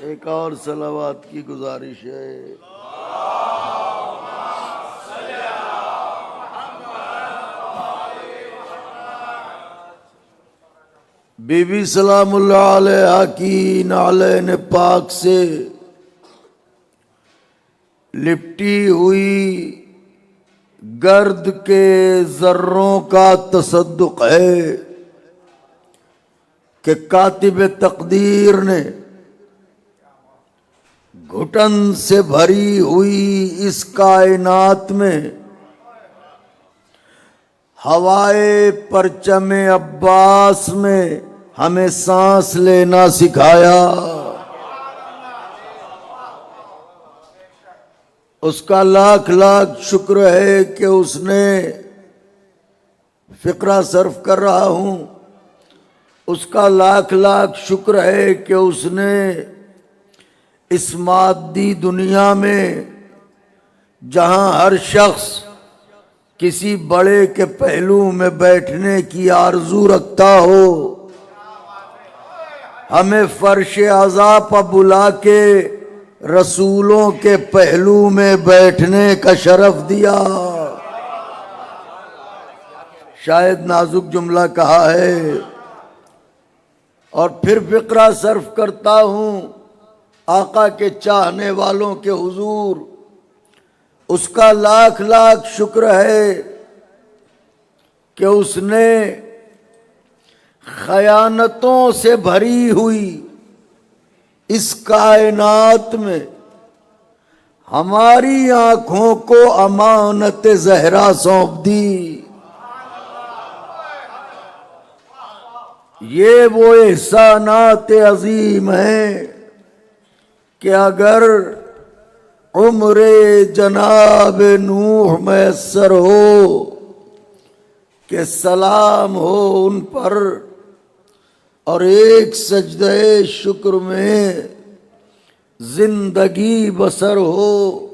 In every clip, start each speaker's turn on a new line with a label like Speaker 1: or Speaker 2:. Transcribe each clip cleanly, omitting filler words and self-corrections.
Speaker 1: ایک اور صلوات کی گزارش ہے۔ بی بی سلام اللہ علیہا کی نعلین پاک سے لپٹی ہوئی گرد کے ذروں کا تصدق ہے کہ کاتب تقدیر نے گھٹن سے بھری ہوئی اس کائنات میں ہوائے پرچم عباس میں ہمیں سانس لینا سکھایا۔ اس کا لاکھ لاکھ شکر ہے کہ اس نے فقرہ صرف کر رہا ہوں، اس کا لاکھ لاکھ شکر ہے کہ اس نے اس مادی دنیا میں جہاں ہر شخص کسی بڑے کے پہلو میں بیٹھنے کی آرزو رکھتا ہو، ہمیں فرش عزا پر بلا کے رسولوں کے پہلو میں بیٹھنے کا شرف دیا۔ شاید نازک جملہ کہا ہے، اور پھر فقرہ صرف کرتا ہوں آقا کے چاہنے والوں کے حضور۔ اس کا لاکھ لاکھ شکر ہے کہ اس نے خیانتوں سے بھری ہوئی اس کائنات میں ہماری آنکھوں کو امانت زہرا سونپ دی۔ یہ وہ احسانات عظیم ہیں کہ اگر عمر جناب نوح میسر ہو کہ سلام ہو ان پر، اور ایک سجدہ شکر میں زندگی بسر ہو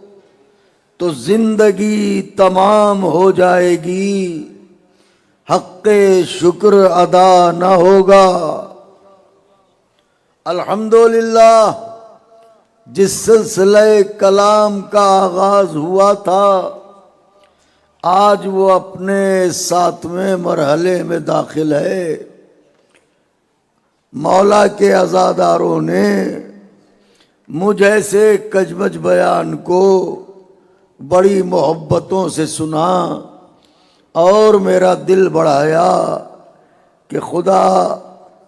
Speaker 1: تو زندگی تمام ہو جائے گی، حق شکر ادا نہ ہوگا۔ الحمدللہ جس سلسلہ کلام کا آغاز ہوا تھا آج وہ اپنے 7ویں مرحلے میں داخل ہے۔ مولا کے عزاداروں نے مجھ ایسے کجمج بیان کو بڑی محبتوں سے سنا اور میرا دل بڑھایا کہ خدا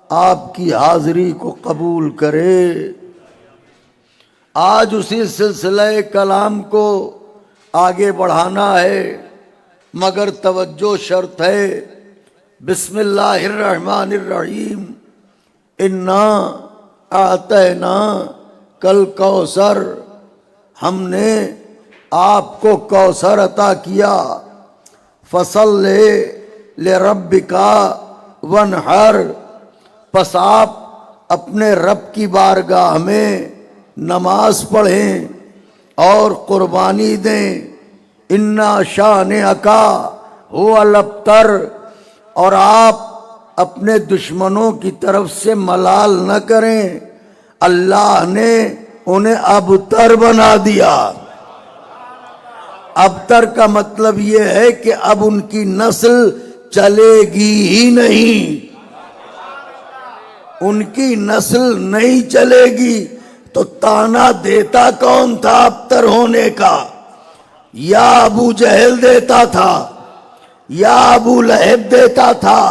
Speaker 1: آپ کی حاضری کو قبول کرے۔ آج اسی سلسلہ کلام کو آگے بڑھانا ہے، مگر توجہ شرط ہے۔ بسم اللہ الرحمن الرحیم، انا اعطینا کل کوثر، ہم نے آپ کو کوثر عطا کیا۔ فصل لربک وانحر، پس آپ اپنے رب کی بارگاہ میں نماز پڑھیں اور قربانی دیں۔ انا شانئک ھو الابتر، اور آپ اپنے دشمنوں کی طرف سے ملال نہ کریں، اللہ نے انہیں ابتر بنا دیا۔ ابتر کا مطلب یہ ہے کہ اب ان کی نسل چلے گی ہی نہیں، ان کی نسل نہیں چلے گی۔ تو تانا دیتا کون تھا ابتر ہونے کا؟ یا ابو جہل دیتا تھا، یا ابو لہب دیتا تھا،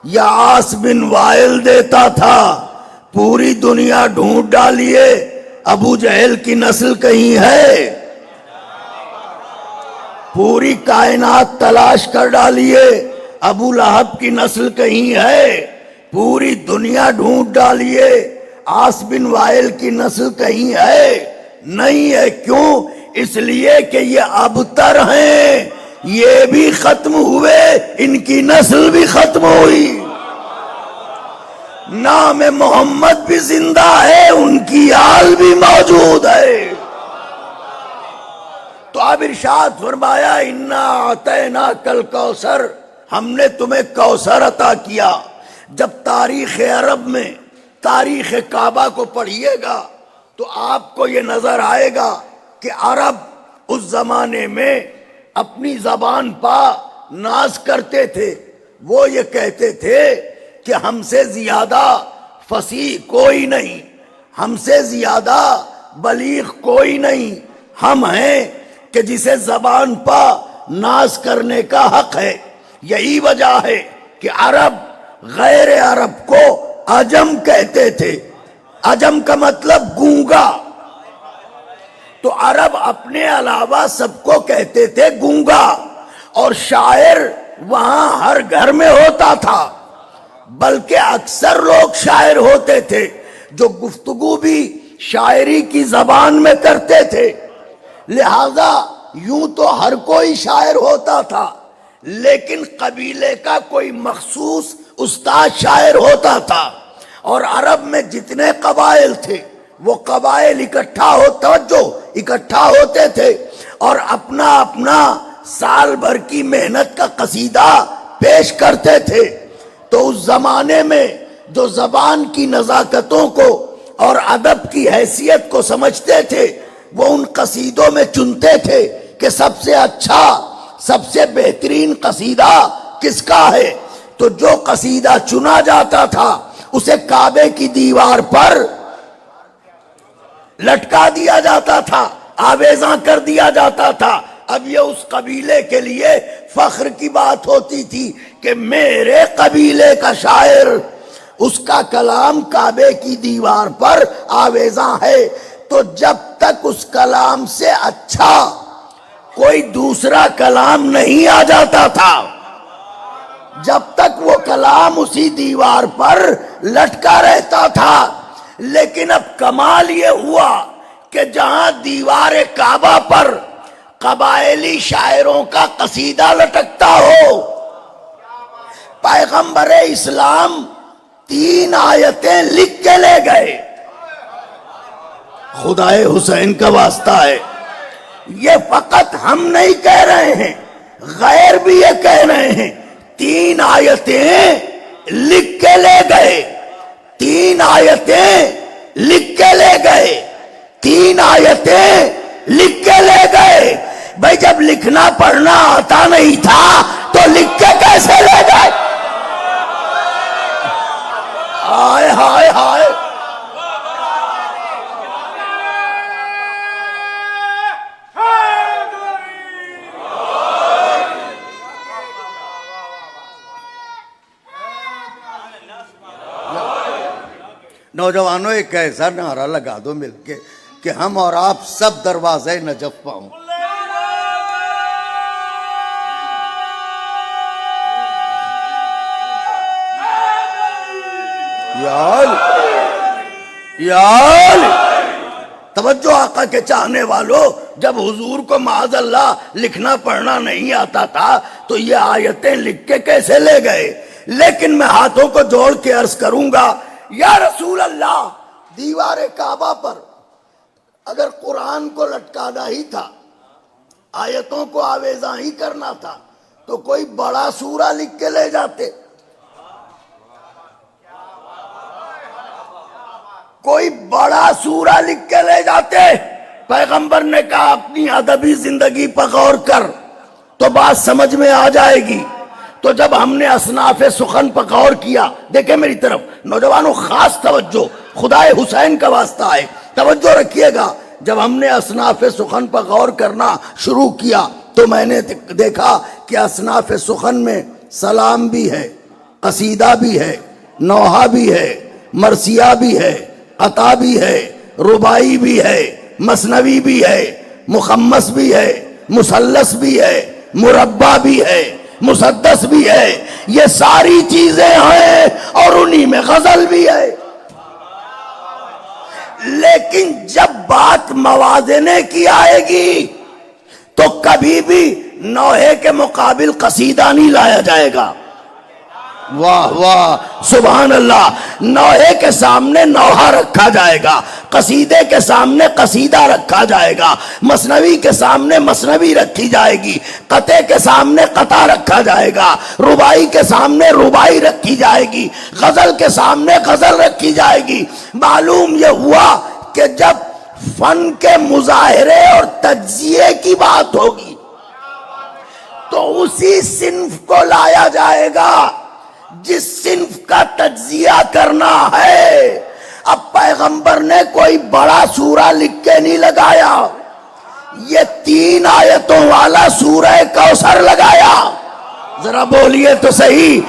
Speaker 1: یا عاص بن وائل دیتا تھا؟ پوری دنیا ڈھونڈ ڈالیے، ابو جہل کی نسل کہیں ہے؟ پوری کائنات تلاش کر ڈالیے، ابو لہب کی نسل کہیں ہے؟ پوری دنیا ڈھونڈ ڈالیے، عاص بن وائل کی نسل کہیں ہے؟ نہیں ہے۔ کیوں؟ اس لیے کہ یہ ابتر ہیں، یہ بھی ختم ہوئے، ان کی نسل بھی ختم ہوئی۔ نام محمد بھی زندہ ہے، ان کی آل بھی موجود ہے۔ تو اب ارشاد فرمایا انا اعطیناک الکوثر، ہم نے تمہیں کوثر عطا کیا۔ جب تاریخ عرب میں تاریخ کعبہ کو پڑھیے گا تو آپ کو یہ نظر آئے گا کہ عرب اس زمانے میں اپنی زبان پا ناز کرتے تھے. وہ یہ کہتے تھے کہ ہم سے زیادہ فصیح کوئی نہیں، ہم سے زیادہ بلیغ کوئی نہیں، ہم ہیں کہ جسے زبان پا ناز کرنے کا حق ہے. یہی وجہ ہے کہ عرب غیر عرب کو عجم کہتے تھے. عجم کا مطلب گونگا. تو عرب اپنے علاوہ سب کو کہتے تھے گونگا، اور شاعر وہاں ہر گھر میں ہوتا تھا، بلکہ اکثر لوگ شاعر ہوتے تھے جو گفتگو بھی شاعری کی زبان میں کرتے تھے. لہذا یوں تو ہر کوئی شاعر ہوتا تھا، لیکن قبیلے کا کوئی مخصوص استاد شاعر ہوتا تھا. اور عرب میں جتنے قبائل تھے وہ قبائل اکٹھا ہوتے تھے اور اپنا اپنا سال بھر کی محنت کا قصیدہ پیش کرتے تھے. تو اس زمانے میں جو زبان کی نزاکتوں کو اور ادب کی حیثیت کو سمجھتے تھے وہ ان قصیدوں میں چنتے تھے کہ سب سے اچھا، سب سے بہترین قصیدہ کس کا ہے. تو جو قصیدہ چنا جاتا تھا اسے کعبے کی دیوار پر لٹکا دیا جاتا تھا، آویزاں کر دیا جاتا تھا. اب یہ اس قبیلے کے لیے فخر کی بات ہوتی تھی کہ میرے قبیلے کا شاعر، اس کا کلام کعبے کی دیوار پر آویزاں ہے. تو جب تک اس کلام سے اچھا کوئی دوسرا کلام نہیں آ جاتا تھا، جب تک وہ کلام اسی دیوار پر لٹکا رہتا تھا. لیکن اب کمال یہ ہوا کہ جہاں دیوار کعبہ پر قبائلی شاعروں کا قصیدہ لٹکتا ہو، پیغمبر اسلام 3 آیتیں لکھ کے لے گئے. خدائے حسین کا واسطہ ہے، یہ فقط ہم نہیں کہہ رہے ہیں، غیر بھی یہ کہہ رہے ہیں. 3 آیتیں لکھ کے لے گئے، 3 آیتیں لکھ کے لے گئے، 3 آیتیں لکھ کے لے گئے. بھائی جب لکھنا پڑھنا آتا نہیں تھا تو لکھ کے کیسے لے گئے؟ ہائے ہائے ہائے. نوجوانوں ایک ایسا نعرہ لگا دو مل کے کہ ہم اور آپ سب دروازے نجف پاؤں. توجہ آقا کے چاہنے والوں، جب حضور کو معاذ اللہ لکھنا پڑھنا نہیں آتا تھا تو یہ آیتیں لکھ کے کیسے لے گئے؟ لیکن میں ہاتھوں کو جوڑ کے عرض کروں گا، یا رسول اللہ، دیوار کعبہ پر اگر قرآن کو لٹکانا ہی تھا، آیتوں کو آویزاں ہی کرنا تھا تو کوئی بڑا سورہ لکھ کے لے جاتے، کوئی بڑا سورہ لکھ کے لے جاتے. پیغمبر نے کہا اپنی ادبی زندگی پر غور کر تو بات سمجھ میں آ جائے گی. تو جب ہم نے اصناف سخن پر غور کیا، دیکھیں میری طرف نوجوانوں، خاص توجہ، خدائے حسین کا واسطہ ہے، توجہ رکھیے گا. جب ہم نے اصناف سخن پر غور کرنا شروع کیا تو میں نے دیکھا کہ اصناف سخن میں سلام بھی ہے، قصیدہ بھی ہے، نوحہ بھی ہے، مرثیہ بھی ہے، عطا بھی ہے، ربائی بھی ہے، مثنوی بھی ہے، مخمس بھی ہے، مثلث بھی ہے، مربع بھی ہے، مسدس بھی ہے. یہ ساری چیزیں ہیں اور انہی میں غزل بھی ہے. لیکن جب بات موازنے کی آئے گی تو کبھی بھی نوحے کے مقابل قصیدہ نہیں لایا جائے گا. واہ واہ سبحان اللہ. نوحے کے سامنے نوحہ رکھا جائے گا، قصیدے کے سامنے قصیدہ رکھا جائے گا، مثنوی کے سامنے مثنوی رکھی جائے گی، قطع کے سامنے قطع رکھا جائے گا، ربائی کے سامنے ربائی رکھی جائے گی، غزل کے سامنے غزل رکھی جائے گی. معلوم یہ ہوا کہ جب فن کے مظاہرے اور تجزیے کی بات ہوگی تو اسی صنف کو لایا جائے گا جس صنف کا تجزیہ کرنا ہے۔ اب پیغمبر نے کوئی بڑا سورہ لکھ کے نہیں لگایا، یہ 3 آیتوں والا سورہ کوثر لگایا۔ ذرا بولیے تو صحیح،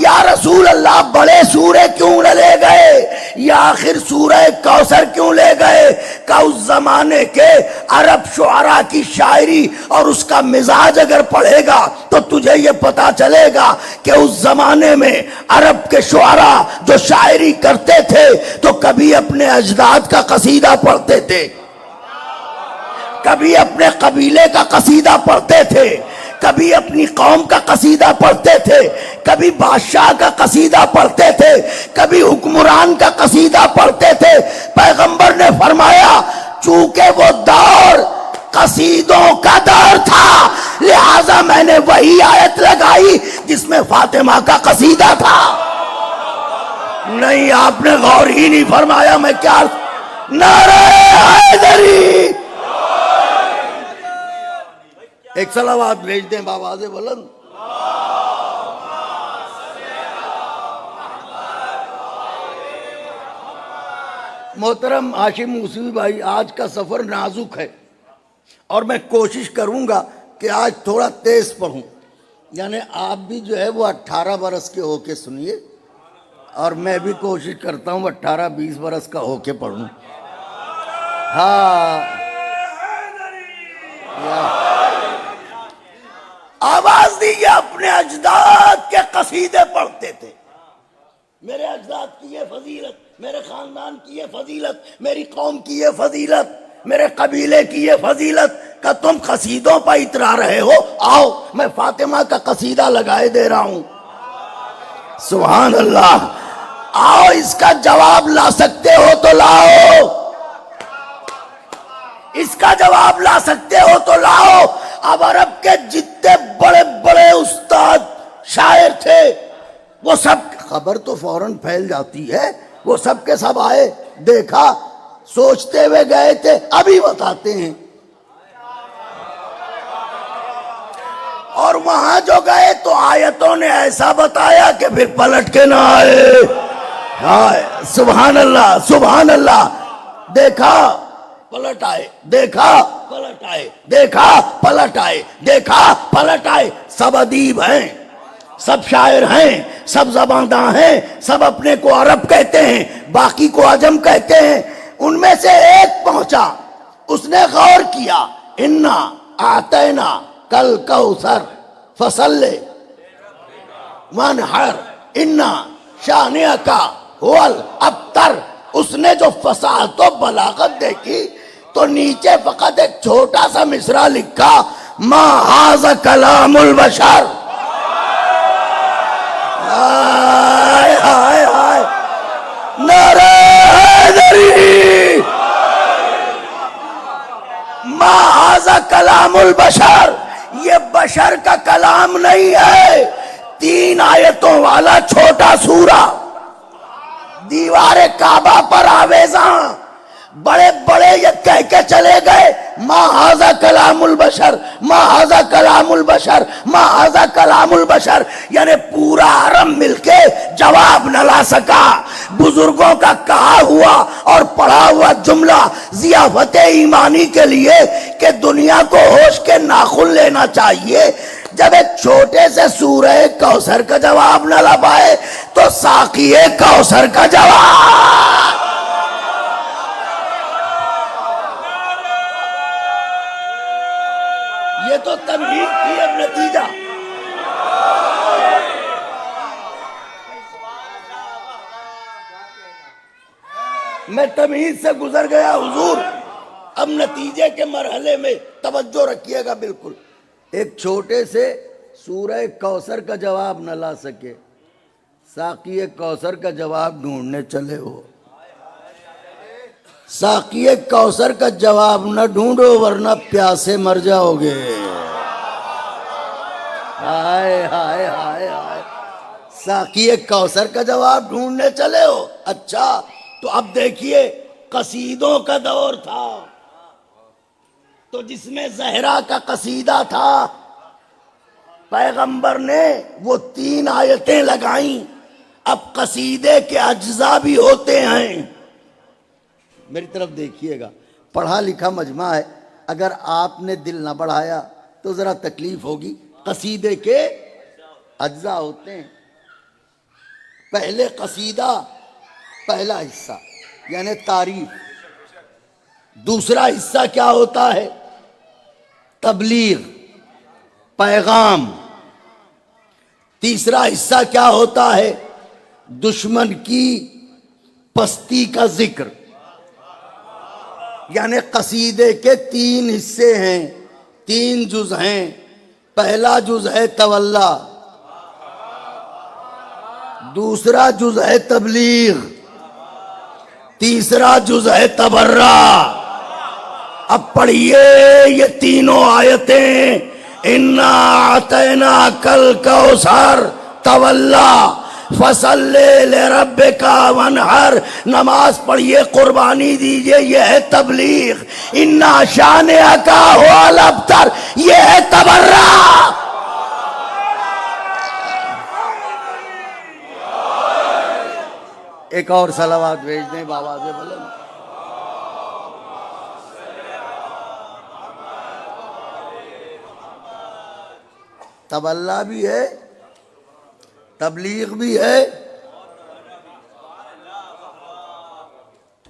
Speaker 1: یا رسول اللہ بڑے سورے کیوں نہ لے گئے، یا آخر سورہ کوثر کیوں لے گئے؟ کہ اس زمانے کے عرب شعراء کی شاعری اور اس کا مزاج اگر پڑھے گا تو تجھے یہ پتا چلے گا کہ اس زمانے میں عرب کے شعراء جو شاعری کرتے تھے تو کبھی اپنے اجداد کا قصیدہ پڑھتے تھے، کبھی اپنے قبیلے کا قصیدہ پڑھتے تھے، کبھی اپنی قوم کا قصیدہ پڑھتے تھے، کبھی بادشاہ کا قصیدہ پڑھتے تھے، کبھی حکمران کا قصیدہ پڑھتے تھے۔ پیغمبر نے فرمایا چونکہ وہ دور قصیدوں کا دور تھا لہذا میں نے وہی آیت لگائی جس میں فاطمہ کا قصیدہ تھا۔ نہیں، آپ نے غور ہی نہیں فرمایا میں کیا۔ نعرہ حیدری، ایک صلوات بھیج دیں بآواز بلند۔ محترم ہاشم موسوی بھائی، آج کا سفر نازک ہے اور میں کوشش کروں گا کہ آج تھوڑا تیز پڑھوں، یعنی آپ بھی جو ہے وہ 18 برس کے ہو کے سنیے اور میں بھی کوشش کرتا ہوں 18-20 برس کا ہو کے پڑھوں۔ ہاں، آواز دیجیے، اپنے اجداد کے قصیدے پڑھتے تھے۔ میرے اجداد کی یہ فضیلت، میرے خاندان کی یہ فضیلت، میری قوم کی یہ فضیلت، میرے قبیلے کی یہ فضیلت کہ تم قصیدوں پر اترا رہے ہو۔ آؤ میں فاطمہ کا قصیدہ لگائے دے رہا ہوں۔ سبحان اللہ۔ آؤ اس کا جواب لا سکتے ہو تو لاؤ، اس کا جواب لا سکتے ہو تو لاؤ۔ اب عرب کے جتنے بڑے بڑے استاد شاعر تھے وہ سب، خبر تو فوراً پھیل جاتی ہے، وہ سب کے سب آئے، دیکھا، سوچتے ہوئے گئے تھے، ابھی بتاتے ہیں۔ اور وہاں جو گئے تو آیتوں نے ایسا بتایا کہ پھر پلٹ کے نہ آئے۔ ہائے سبحان اللہ، سبحان اللہ۔ دیکھا پلٹ آئے، دیکھا پلٹ آئے، دیکھا پلٹ آئے، دیکھا پلٹ آئے۔ سب ادیب ہیں، سب شاعر ہیں، سب زبانداں ہیں، سب اپنے کو عرب کہتے ہیں، باقی کو عجم کہتے ہیں۔ ان میں سے ایک پہنچا، اس نے غور کیا، انا اعطینا کل کوثر فصلی وانحر انا شانئک هو الابتر۔ اس نے جو فصاحت و بلاغت دیکھی تو نیچے فقط ایک چھوٹا سا مصرع لکھا، ما ھذا کلام البشر۔ ہائے ہائے ہائے، نعرہ حیدری، ما ھذا کلام البشر، یہ بشر کا کلام نہیں ہے۔ 3 آیتوں والا چھوٹا سورہ، دیوار کعبہ پر آویزاں، بڑے بڑے یہ کہہ کے چلے گئے، ما ھذا کلام البشر، ما ھذا کلام البشر، ما ھذا کلام البشر۔ یعنی پورا حرم مل کے جواب نہ لا سکا۔ بزرگوں کا کہا ہوا اور پڑھا ہوا جملہ ضیافت ایمانی کے لیے کہ دنیا کو ہوش کے ناخن لینا چاہیے، جب ایک چھوٹے سے سورہ کوثر کا جواب نہ لا پائے تو ساقی کوثر کا جواب۔ یہ تو تمہید کی اب نتیجہ۔ میں تمہید سے گزر گیا حضور، اب نتیجے کے مرحلے میں توجہ رکھیے گا بالکل۔ ایک چھوٹے سے سورہ کوثر کا جواب نہ لا سکے، ساقی کوثر کا جواب ڈھونڈنے چلے ہو۔ ساقی کوثر کا جواب نہ ڈھونڈو ورنہ پیاسے مر جاؤ گے۔ ہائے ہائے ہائے ہائے، ساقی کوثر کا جواب ڈھونڈنے چلے ہو۔ اچھا تو اب دیکھیے قصیدوں کا دور تھا، تو جس میں زہرا کا قصیدہ تھا پیغمبر نے وہ 3 آیتیں لگائیں. اب قصیدے کے اجزاء بھی ہوتے ہیں. میری طرف دیکھیے گا، پڑھا لکھا مجمع ہے، اگر آپ نے دل نہ بڑھایا تو ذرا تکلیف ہوگی. قصیدے کے اجزاء ہوتے ہیں. پہلے قصیدہ پہلا حصہ یعنی تعریف. دوسرا حصہ کیا ہوتا ہے؟ تبلیغ، پیغام. تیسرا حصہ کیا ہوتا ہے؟ دشمن کی پستی کا ذکر. یعنی قصیدے کے 3 حصے ہیں، 3 جز ہیں. پہلا جز ہے تولا، دوسرا جز ہے تبلیغ، تیسرا جز ہے تبرہ. اب پڑھیے یہ تینوں آیتیں. انا اعطیناک الکوثر، تولا، فصلی لربک وانحر، نماز پڑھیے، قربانی دیجئے، یہ ہے تبلیغ. انا شانئک هو الابتر، یہ ہے تبرہ. ایک اور صلوات بھیج دیں بآواز بلند. تولا بھی ہے، تبلیغ بھی ہے،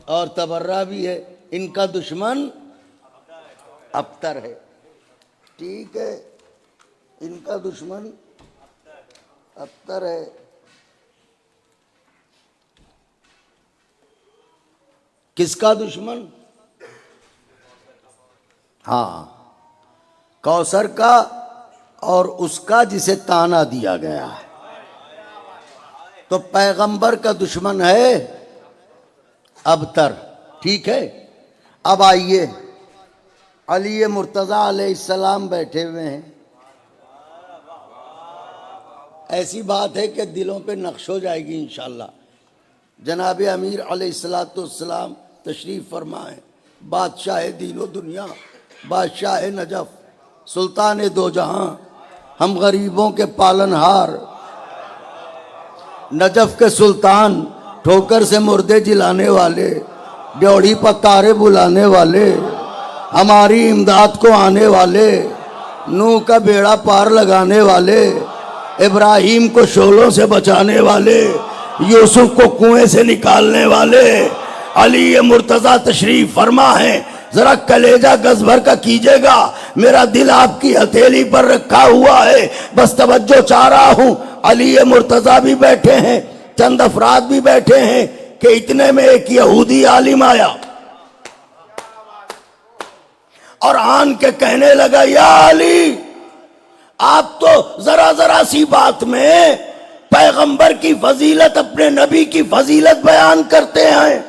Speaker 1: اور تبرہ بھی ہے. ان کا دشمن ابتر ہے. ٹھیک ہے، ان کا دشمن ابتر ہے. کس کا دشمن؟ ہاں، کوثر کا، اور اس کا جسے تانا دیا گیا ہے. تو پیغمبر کا دشمن ہے ابتر. ٹھیک ہے. اب آئیے، علی مرتضیٰ علیہ السلام بیٹھے ہوئے ہیں. ایسی بات ہے کہ دلوں پہ نقش ہو جائے گی انشاءاللہ. جناب امیر علیہ السلام تشریف فرما ہے. بادشاہ دین و دنیا، بادشاہ نجف، سلطان دو جہاں، ہم غریبوں کے پالن ہار، نجف کے سلطان، ٹھوکر سے مردے جلانے والے، ڈیوڑی پر تارے بلانے والے، ہماری امداد کو آنے والے، نوح کا بیڑا پار لگانے والے، ابراہیم کو شولوں سے بچانے والے، یوسف کو کنویں سے نکالنے والے علی مرتضیٰ تشریف فرما ہے. ذرا کلیجہ گز بھر کا کیجئے گا، میرا دل آپ کی ہتھیلی پر رکھا ہوا ہے، بس توجہ چاہ رہا ہوں. علی مرتضیٰ بھی بیٹھے ہیں، چند افراد بھی بیٹھے ہیں کہ اتنے میں ایک یہودی عالم آیا اور آن کے کہنے لگا، یا علی، آپ تو ذرا سی بات میں پیغمبر کی فضیلت، اپنے نبی کی فضیلت بیان کرتے ہیں،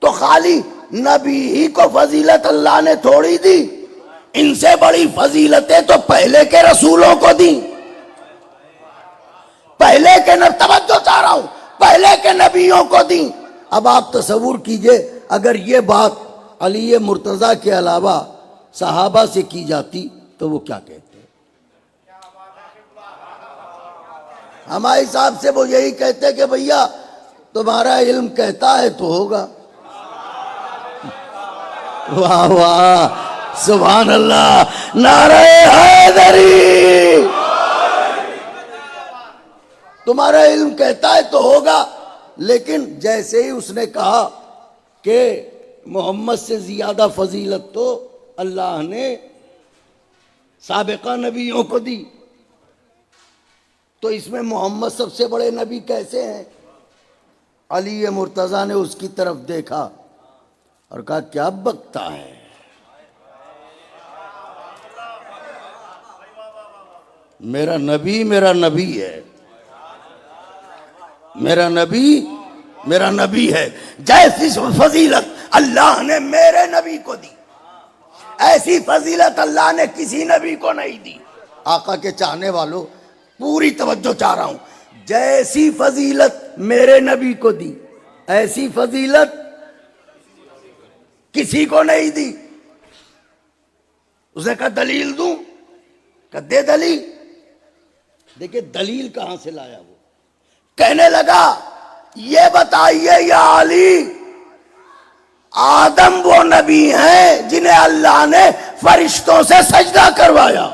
Speaker 1: تو خالی نبی ہی کو فضیلت اللہ نے تھوڑی دی، ان سے بڑی فضیلتیں تو پہلے کے رسولوں کو دیں. پہلے کے توجہ چاہ رہا ہوں، پہلے کے نبیوں کو دیں. اب آپ تصور کیجئے اگر یہ بات علی مرتضیٰ کے علاوہ صحابہ سے کی جاتی تو وہ کیا کہتے؟ ہمارے صاحب سے وہ یہی کہتے کہ بھیا تمہارا علم کہتا ہے تو ہوگا. واہ واہ، سبحان اللہ، نعرہ حیدری. تمہارا علم کہتا ہے تو ہوگا. لیکن جیسے ہی اس نے کہا کہ محمد سے زیادہ فضیلت تو اللہ نے سابقہ نبیوں کو دی، تو اس میں محمد سب سے بڑے نبی کیسے ہیں؟ علی مرتضیٰ نے اس کی طرف دیکھا اور کہا، کیا بکتا ہے؟ میرا نبی ہے، میرا نبی ہے. جیسی فضیلت اللہ نے میرے نبی کو دی، ایسی فضیلت اللہ نے کسی نبی کو نہیں دی. آقا کے چاہنے والوں پوری توجہ چاہ رہا ہوں. جیسی فضیلت میرے نبی کو دی، ایسی فضیلت کسی کو نہیں دی. اس نے کہا دلیل دوں؟ کہ دے دلیل. دیکھیں دلیل کہاں سے لایا وہ. کہنے لگا یہ بتائیے یا علی، آدم وہ نبی ہیں جنہیں اللہ نے فرشتوں سے سجدہ کروایا.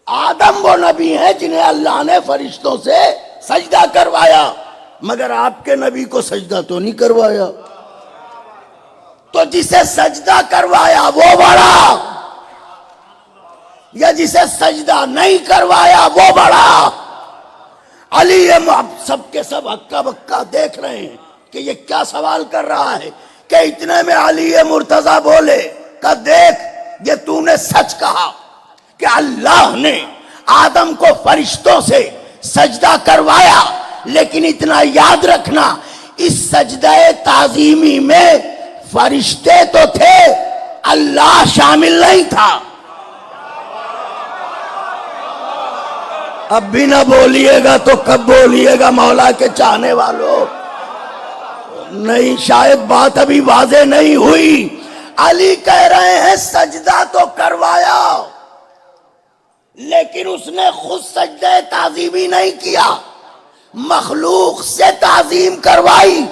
Speaker 1: آدم وہ نبی ہیں جنہیں اللہ نے فرشتوں سے سجدہ کروایا، مگر آپ کے نبی کو سجدہ تو نہیں کروایا. تو جسے سجدہ کروایا وہ بڑا یا جسے سجدہ نہیں کروایا وہ بڑا؟ علی اب سب کے سب ہکا بکا دیکھ رہے ہیں کہ یہ کیا سوال کر رہا ہے. کہ اتنے میں علی مرتضی بولے کہ دیکھ یہ تو نے سچ کہا کہ اللہ نے آدم کو فرشتوں سے سجدہ کروایا، لیکن اتنا یاد رکھنا اس سجدہ تعظیمی میں فرشتے تو تھے، اللہ شامل نہیں تھا. اب بھی نہ بولیے گا تو کب بولیے گا مولا کے چاہنے والوں؟ نہیں، شاید بات ابھی واضح نہیں ہوئی. علی کہہ رہے ہیں سجدہ تو کروایا، لیکن اس نے خود سجدہ تعظیمی نہیں کیا، مخلوق سے تعظیم کروائی.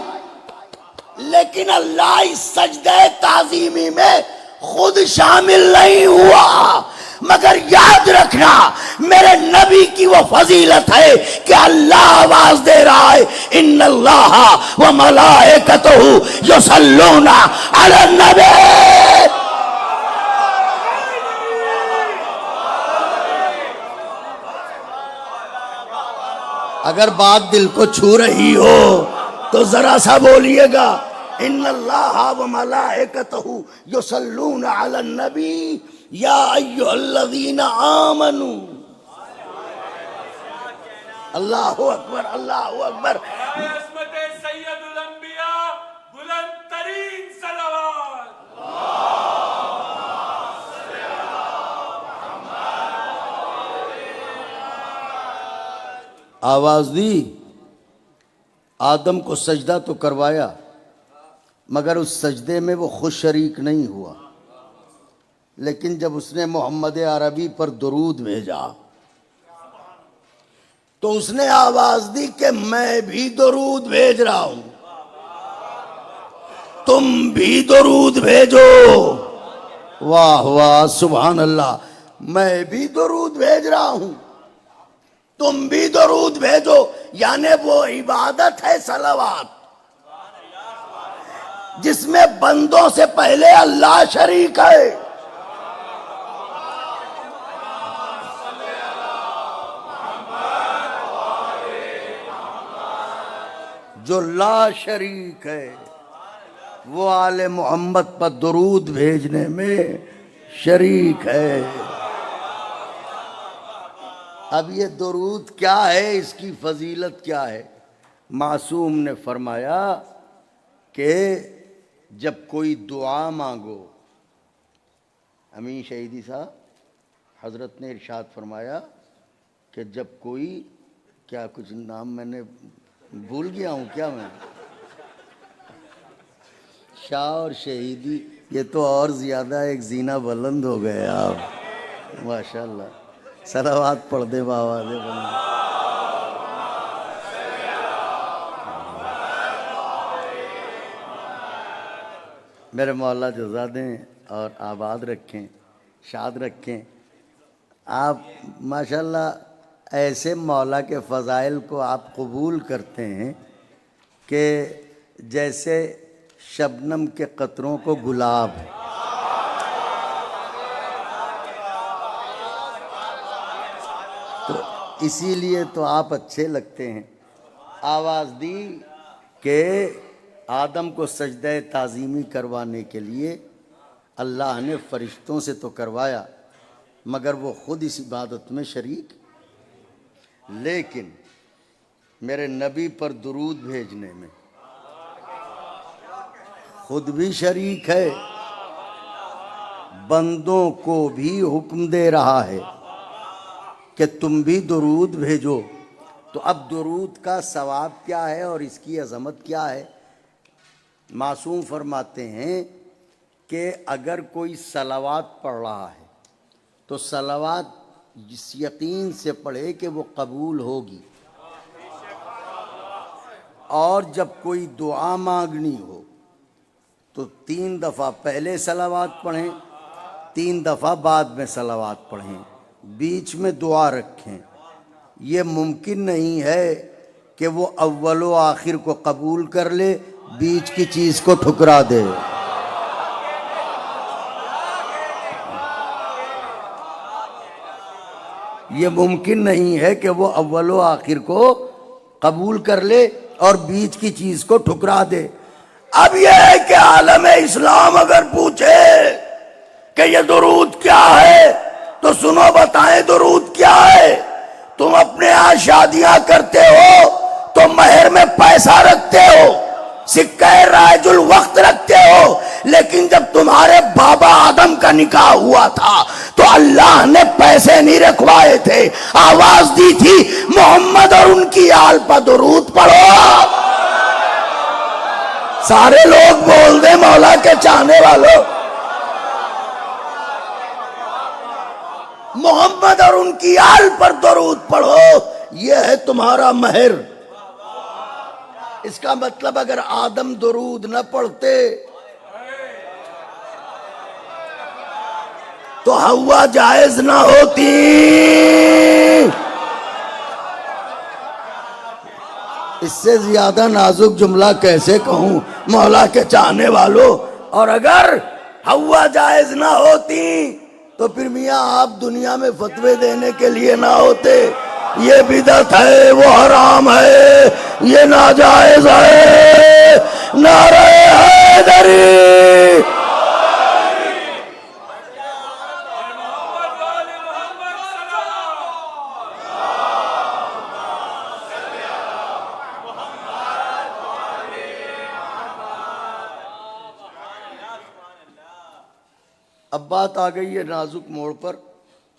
Speaker 1: لیکن اللہ اس سجدہ تعظیمی میں خود شامل نہیں ہوا. مگر یاد رکھنا میرے نبی کی وہ فضیلت ہے کہ اللہ آواز دے رہا ہے ان اللہ و ملائکتہ یصلون علی النبی. اگر بات دل کو چھو رہی ہو تو ذرا سا بولیے گا ان اللہ و ملائکتہ یصلون علی النبی یا ایھا الذین آمنوا. اللہ اکبر، اللہ اکبر.
Speaker 2: عصمت سید الانبیاء، بلند ترین صلوات.
Speaker 1: آواز دی. آدم کو سجدہ تو کروایا، مگر اس سجدے میں وہ خود شریک نہیں ہوا. لیکن جب اس نے محمد عربی پر درود بھیجا تو اس نے آواز دی کہ میں بھی درود بھیج رہا ہوں، تم بھی درود بھیجو. واہ واہ سبحان اللہ. میں بھی درود بھیج رہا ہوں، تم بھی درود بھیجو. یعنی وہ عبادت ہے صلوات جس میں بندوں سے پہلے اللہ شریک ہے. جو لا شریک ہے وہ آل محمد پر درود بھیجنے میں شریک ہے. اب یہ درود کیا ہے، اس کی فضیلت کیا ہے؟ معصوم نے فرمایا کہ جب کوئی دعا مانگو، امین شہیدی صاحب حضرت نے ارشاد فرمایا کہ جب کوئی، کیا کچھ نام میں نے بھول گیا ہوں کیا میں، شاہ اور شہیدی، یہ تو اور زیادہ ایک زینہ بلند ہو گئے آپ ماشاءاللہ. صلوات پڑھ دے بآواز بلند. میرے مولا جزا دیں اور آباد رکھیں، شاد رکھیں. آپ ماشاءاللہ ایسے مولا کے فضائل کو آپ قبول کرتے ہیں کہ جیسے شبنم کے قطروں کو گلاب ہے. تو اسی لیے تو آپ اچھے لگتے ہیں. آواز دی کہ آدم کو سجدہ تعظیمی کروانے کے لیے اللہ نے فرشتوں سے تو کروایا، مگر وہ خود اس عبادت میں شریک. لیکن میرے نبی پر درود بھیجنے میں خود بھی شریک ہے، بندوں کو بھی حکم دے رہا ہے کہ تم بھی درود بھیجو.
Speaker 3: تو اب درود کا ثواب کیا ہے اور اس کی عظمت کیا ہے؟ معصوم فرماتے ہیں کہ اگر کوئی صلوات پڑھ رہا ہے تو صلوات اس یقین سے پڑھے کہ وہ قبول ہوگی، اور جب کوئی دعا مانگنی ہو تو 3 دفعہ پہلے صلوات پڑھیں، 3 دفعہ بعد میں صلوات پڑھیں، بیچ میں دعا رکھیں۔ یہ ممکن نہیں ہے کہ وہ اول و آخر کو قبول کر لے، بیچ کی چیز کو ٹھکرا دے۔ یہ ممکن نہیں ہے کہ وہ اول و آخر کو قبول کر لے اور بیچ کی چیز کو ٹھکرا دے۔
Speaker 1: اب یہ ہے کہ عالم اسلام اگر پوچھے کہ یہ درود کیا ہے تو سنو بتائیں درود کیا ہے۔ تم اپنے ہاں شادیاں کرتے ہو تو مہر میں پیسہ رکھتے ہو، سکہ رائج الوقت رکھتے ہو، لیکن جب تمہارے بابا آدم کا نکاح ہوا تھا تو اللہ نے پیسے نہیں رکھوائے تھے، آواز دی تھی محمد اور ان کی آل پر درود پڑھو۔ سارے لوگ بول دیں مولا کے چاہنے والوں، محمد اور ان کی آل پر درود پڑھو، یہ ہے تمہارا مہر۔ اس کا مطلب اگر آدم درود نہ پڑھتے تو حوا جائز نہ ہوتی۔ اس سے زیادہ نازک جملہ کیسے کہوں مولا کے چاہنے والوں؟ اور اگر حوا جائز نہ ہوتی تو پھر میاں آپ دنیا میں فتوے دینے کے لیے نہ ہوتے۔ یہ بدعت ہے، وہ حرام ہے، یہ ناجائز ہے۔ نعرہ حیدری،
Speaker 3: اب بات آ گئی ہے نازک موڑ پر،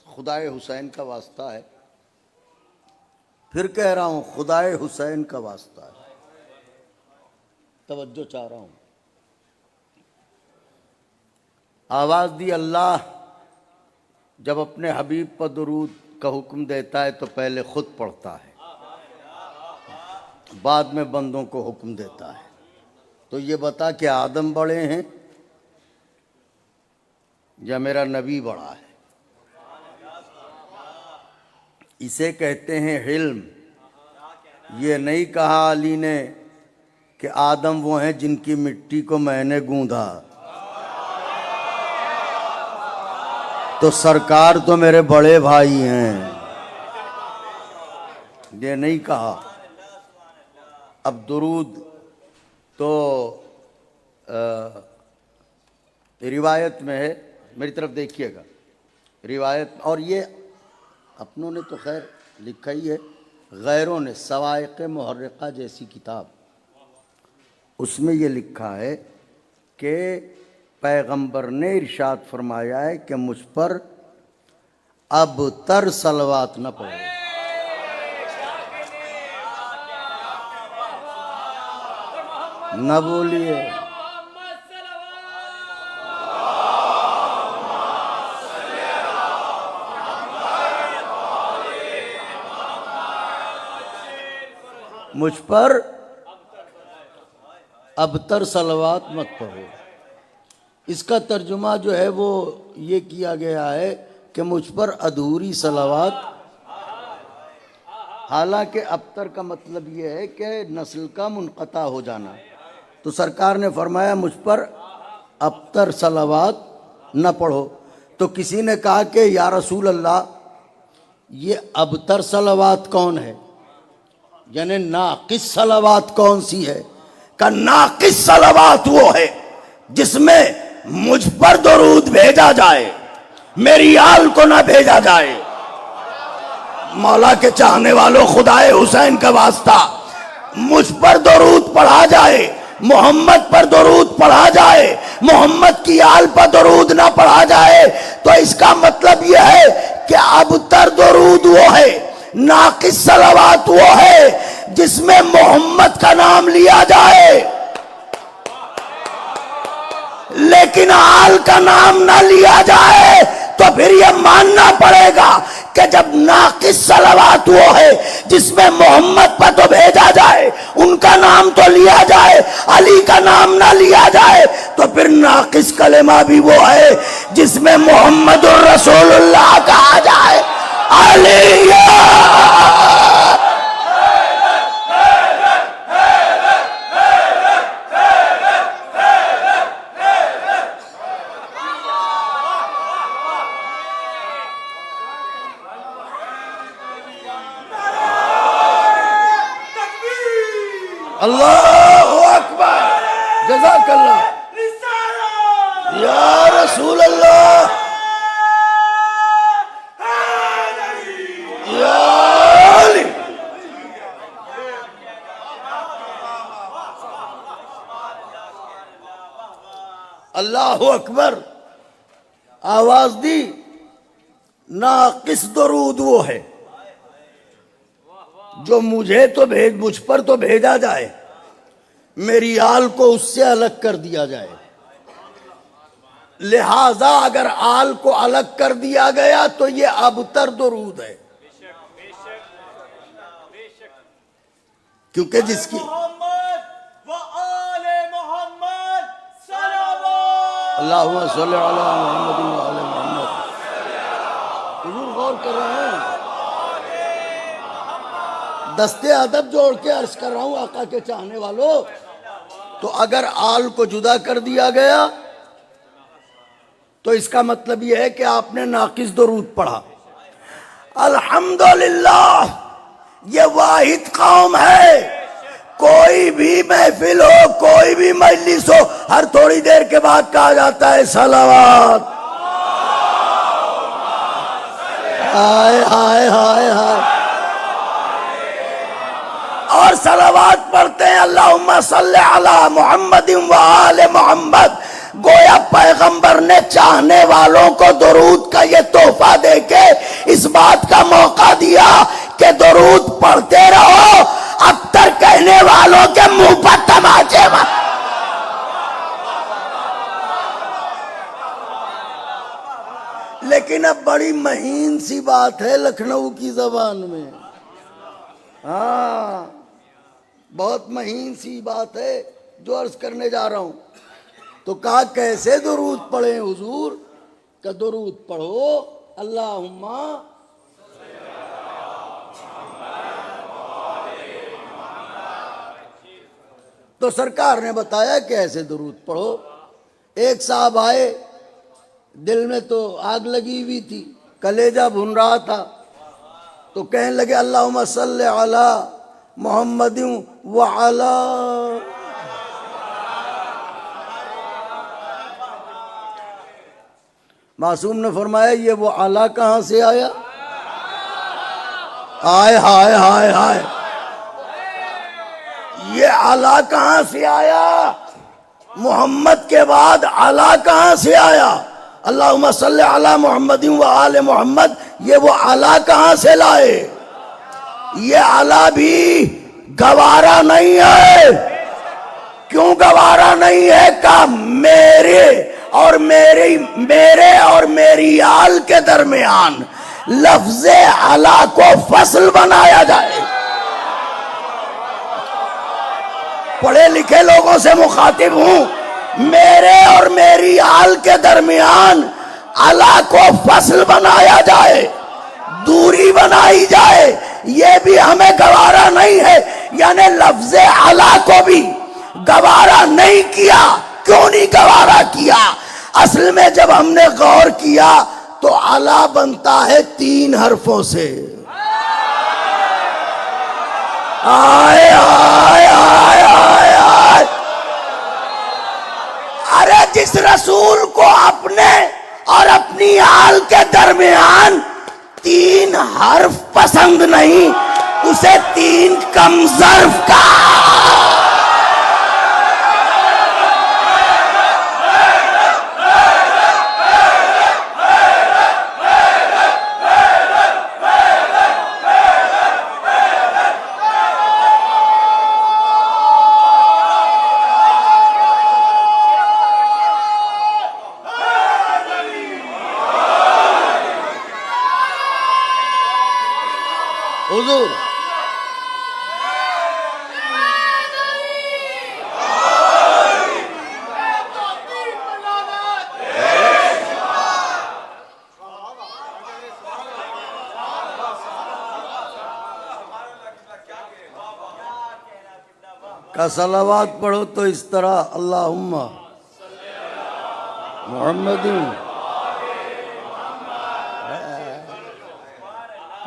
Speaker 3: خدائے حسین کا واسطہ ہے۔ پھر کہہ رہا ہوں خدائے حسین کا واسطہ ہے، توجہ چاہ رہا ہوں۔ آواز دی اللہ جب اپنے حبیب پر درود کا حکم دیتا ہے تو پہلے خود پڑھتا ہے، بعد میں بندوں کو حکم دیتا ہے۔ تو یہ بتا کہ آدم بڑے ہیں یا میرا نبی بڑا ہے؟ اسے کہتے ہیں علم۔ یہ نہیں کہا علی نے کہ آدم وہ ہیں جن کی مٹی کو میں نے گوندھا، تو سرکار تو میرے بڑے بھائی ہیں، یہ نہیں کہا۔ اب درود تو روایت میں ہے، میری طرف دیکھیے گا روایت، اور یہ اپنوں نے تو خیر لکھا ہی ہے، غیروں نے صواعق محرقہ جیسی کتاب، اس میں یہ لکھا ہے کہ پیغمبر نے ارشاد فرمایا ہے کہ مجھ پر اب تر صلوات نہ پڑھو۔ نہ بولیے مجھ پر ابتر صلوات مت پڑھو۔ اس کا ترجمہ جو ہے وہ یہ کیا گیا ہے کہ مجھ پر ادھوری صلوات، حالانکہ ابتر کا مطلب یہ ہے کہ نسل کا منقطع ہو جانا، تو سرکار نے فرمایا مجھ پر ابتر صلوات نہ پڑھو۔ تو کسی نے کہا کہ یا رسول اللہ یہ ابتر صلوات کون ہے، یعنی ناقص صلوات کون سی ہے؟
Speaker 1: کہ ناقص صلوات وہ ہے جس میں مجھ پر درود بھیجا جائے، میری آل کو نہ بھیجا جائے۔ مولا کے چاہنے والوں، خدائے حسین کا واسطہ، مجھ پر درود پڑھا جائے، محمد پر درود پڑھا جائے، محمد کی آل پر درود نہ پڑھا جائے، تو اس کا مطلب یہ ہے کہ ابتر درود وہ ہے ناقص صلوات وہ ہے جس میں محمد کا نام لیا جائے لیکن آل کا نام نہ لیا جائے، تو پھر یہ ماننا پڑے گا کہ جب ناقص صلوات وہ ہے جس میں محمد پر تو بھیجا جائے، ان کا نام تو لیا جائے، علی کا نام نہ لیا جائے، تو پھر ناقص کلمہ بھی وہ ہے جس میں محمد الرسول اللہ کہا جائے، علی اللہ اکبر، جزاک اللہ یا رسول اللہ یا علی۔ اللہ اکبر، آواز دی۔ ناقص درود وہ ہے جو مجھ پر تو بھیجا جائے، میری آل کو اس سے الگ کر دیا جائے، لہذا اگر آل کو الگ کر دیا گیا تو یہ ابتر درود ہے، کیونکہ جس کی اللہم صلی علی محمد و آل محمد، حضور غور کر رہے ہیں، دستے ادب جوڑ کے عرض کر رہا ہوں آقا کے چاہنے والوں، تو اگر آل کو جدا کر دیا گیا تو اس کا مطلب یہ ہے کہ آپ نے ناقص درود پڑھا۔ الحمدللہ یہ واحد قوم ہے، کوئی بھی محفل ہو، کوئی بھی مجلس ہو، ہر تھوڑی دیر کے بعد کہا جاتا ہے صلوات، ہائے ہائے ہائے ہائے، اور صلوات پڑھتے ہیں اللہم صلی علی محمد و آل محمد۔ گویا پیغمبر نے چاہنے والوں کو درود کا یہ تحفہ دے کے اس بات کا موقع دیا کہ درود پڑھتے رہو، ابتر کہنے والوں کے منہ پر تماچے مت۔ لیکن اب بڑی مہین سی بات ہے لکھنؤ کی زبان میں، ہاں بہت مہین سی بات ہے جو عرض کرنے جا رہا ہوں۔ تو کہا کیسے درود پڑھیں حضور؟ کہ درود پڑھو اللہم، تو سرکار نے بتایا کہ ایسے درود پڑھو۔ ایک صاحب آئے، دل میں تو آگ لگی ہوئی تھی، کلیجہ بھن رہا تھا، تو کہنے لگے اللہم صلی علی محمد وعلی، معصوم نے فرمایا یہ وہ علی کہاں سے آیا؟ ہائے ہائے ہائے ہائے، یہ علی کہاں سے آیا؟ محمد کے بعد علی کہاں سے آیا؟ اللہم صلی علی محمد و آل محمد، یہ وہ علی کہاں سے لائے؟ یہ علی بھی گوارا نہیں ہے۔ کیوں گوارا نہیں ہے؟ کہ میرے اور میری آل کے درمیان لفظ علی کو فصل بنایا جائے۔ پڑھے لکھے لوگوں سے مخاطب ہوں، میرے اور میری آل کے درمیان علی کو فصل بنایا جائے، دوری بنائی جائے، یہ بھی ہمیں گوارا نہیں ہے۔ یعنی لفظ علی کو بھی گوارا نہیں کیا۔ کیوں نہیں گوارا کیا؟ اصل میں جب ہم نے غور کیا تو علی بنتا ہے 3 حرفوں سے۔ آئے آئے آئے آئے آئے، ارے جس رسول کو اپنے اور اپنی آل کے درمیان 3 حرف پسند نہیں، اسے 3 کم ظرف کا۔
Speaker 3: حضور کا صلوات پڑھو تو اس طرح اللہم محمد،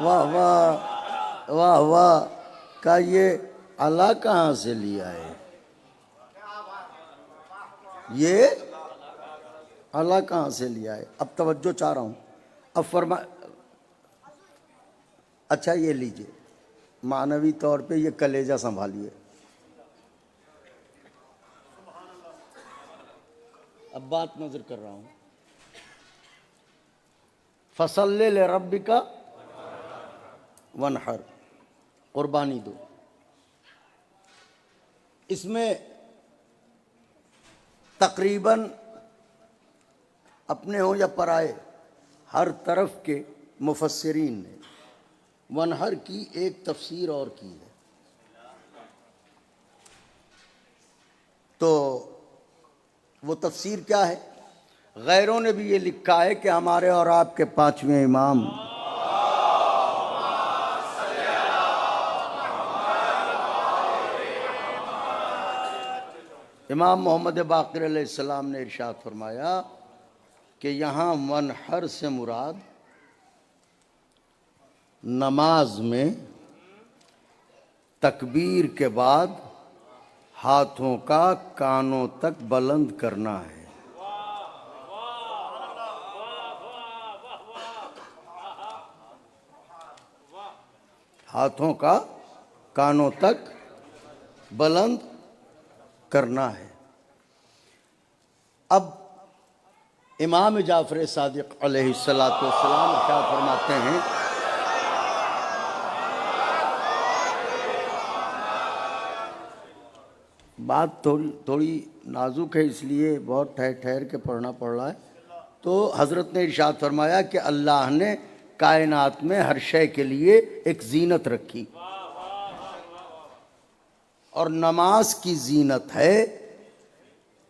Speaker 3: واہ واہ واہ واہ، کا یہ اللہ کہاں سے لیا ہے؟ یہ اللہ کہاں سے لیا ہے؟ اب توجہ چاہ رہا ہوں. اب اچھا یہ لیجئے، معنوی طور پہ یہ کلیجہ سنبھالیے. اب بات نظر کر رہا ہوں. فَصَلِّ لِرَبِّكَ وَانْحَرْ، قربانی دو. اس میں تقریباً اپنے ہوں یا پرائے ہر طرف کے مفسرین نے وَانْحَرْ کی ایک تفسیر اور کی ہے. تو وہ تفسیر کیا ہے؟ غیروں نے بھی یہ لکھا ہے کہ ہمارے اور آپ کے پانچویں امام امام محمد باقر علیہ السلام نے ارشاد فرمایا کہ یہاں وَانْحَرْ سے مراد نماز میں تکبیر کے بعد ہاتھوں کا کانوں تک بلند کرنا ہے. ہاتھوں کا کانوں تک بلند کرنا ہے. اب امام جعفر صادق علیہ السلام ارشاد فرماتے ہیں بات تھوڑی نازک ہے، اس لیے بہت ٹھہر کے پڑھنا پڑ رہا ہے. تو حضرت نے ارشاد فرمایا کہ اللہ نے کائنات میں ہر شے کے لیے ایک زینت رکھی، اور نماز کی زینت ہے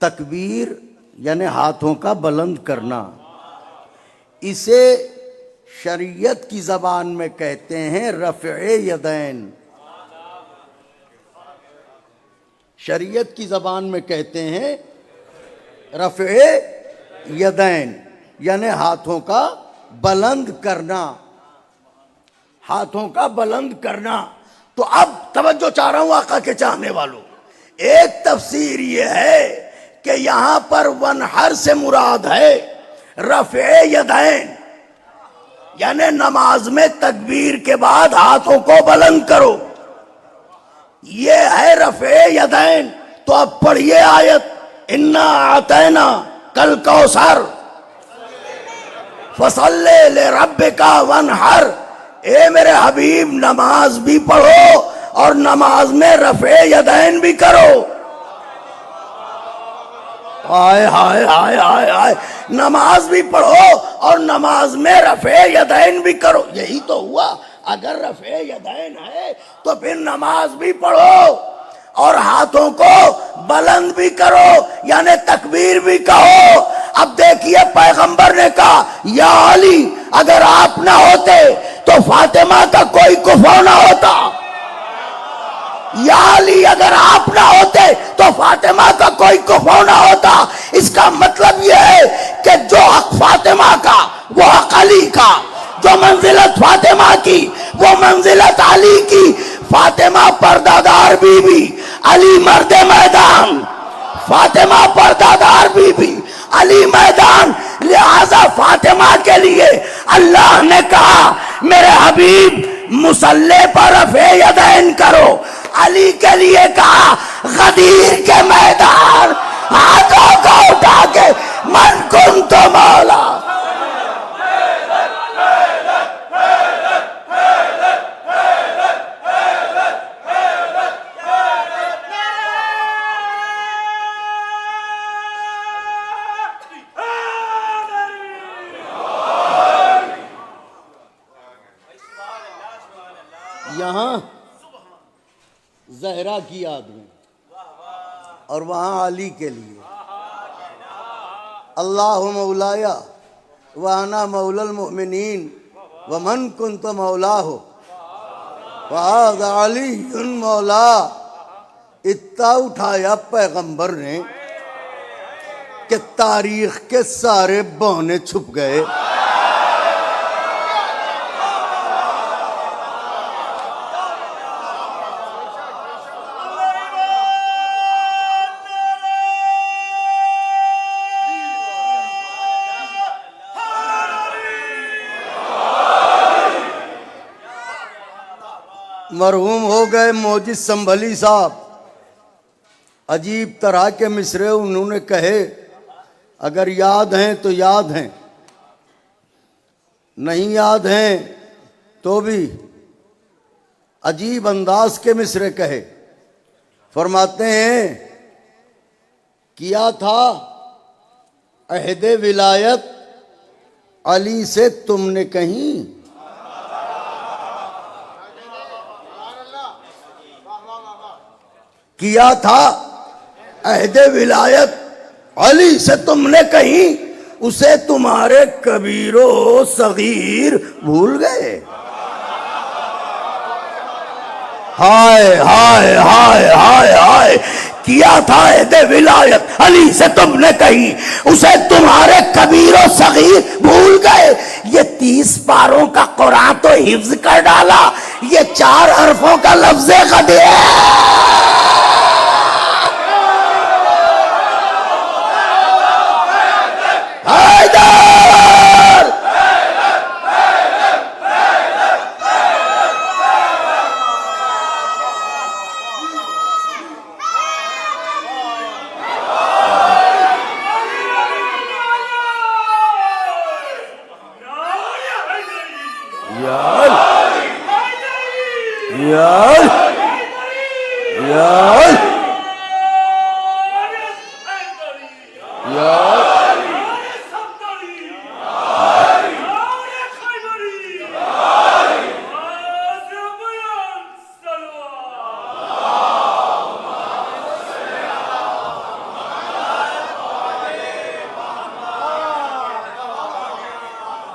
Speaker 3: تکبیر، یعنی ہاتھوں کا بلند کرنا. اسے شریعت کی زبان میں کہتے ہیں رفع یدین. شریعت کی زبان میں کہتے ہیں رفع یدین، یعنی ہاتھوں کا بلند کرنا. ہاتھوں کا بلند کرنا. تو اب توجہ چاہ رہا ہوں آقا کے چاہنے والوں، ایک تفسیر یہ ہے کہ یہاں پر وَانْحَرْ سے مراد ہے رفع یدین، یعنی نماز میں تکبیر کے بعد ہاتھوں کو بلند کرو، یہ ہے رفع یدین. تو اب پڑھیے آیت اِنَّا أَعْطَيْنَاكَ الْكَوْثَرَ فَصَلِّ لِرَبِّكَ وَانْحَرْ. اے میرے حبیب نماز بھی پڑھو اور نماز میں رفع یدین بھی کرو. ہائے ہائے ہائے ہائے ہائے، نماز بھی پڑھو اور نماز میں رفع یدین بھی کرو. یہی تو ہوا. اگر رفع یدین ہے تو پھر نماز بھی پڑھو اور ہاتھوں کو بلند بھی کرو، یعنی تکبیر بھی کہو. اب دیکھیے پیغمبر نے کہا یا علی اگر آپ نہ ہوتے تو فاطمہ کا کوئی کفر نہ ہوتا. یا علی اگر آپ نہ ہوتے تو فاطمہ کا کوئی کفر نہ ہوتا. اس کا مطلب یہ ہے کہ جو حق فاطمہ کا وہ حق علی کا، جو منزلت فاطمہ کی وہ منزلت علی کی. فاطمہ پردادار بی بی، علی مرد میدان. فاطمہ پردادار بی بی، علی میدان. لہذا فاطمہ کے لیے اللہ نے کہا میرے حبیب مصلی پر رفع یدین کرو. علی کے لیے کہا غدیر کے میدان ہاتھوں کو اٹھا کے من کنت مولا. یہاں زہرا کی یاد میں اور وہاں علی کے لیے اللہ مولایا وانا مولا المؤمنین ومن کنت مولا ہو وہذا علی مولا. اتنا اٹھایا پیغمبر نے کہ تاریخ کے سارے بونے چھپ گئے. مرحوم ہو گئے موجز سنبھلی صاحب. عجیب طرح کے مصرے انہوں نے کہے. اگر یاد ہیں تو یاد ہیں, نہیں یاد ہیں تو بھی عجیب انداز کے مصرے کہے. فرماتے ہیں کیا تھا عہد ولایت علی سے تم نے کہیں, کیا تھا عہد ولایت علی سے تم نے کہیں, اسے تمہارے کبیر و صغیر بھول گئے. ہائے ہائے ہائے ہائے ہائے. کیا تھا عہد ولایت علی سے تم نے کہیں, اسے تمہارے کبیر و صغیر بھول گئے. یہ 30 پاروں کا قرآن تو حفظ کر ڈالا, یہ 4 حرفوں کا لفظ قدیر.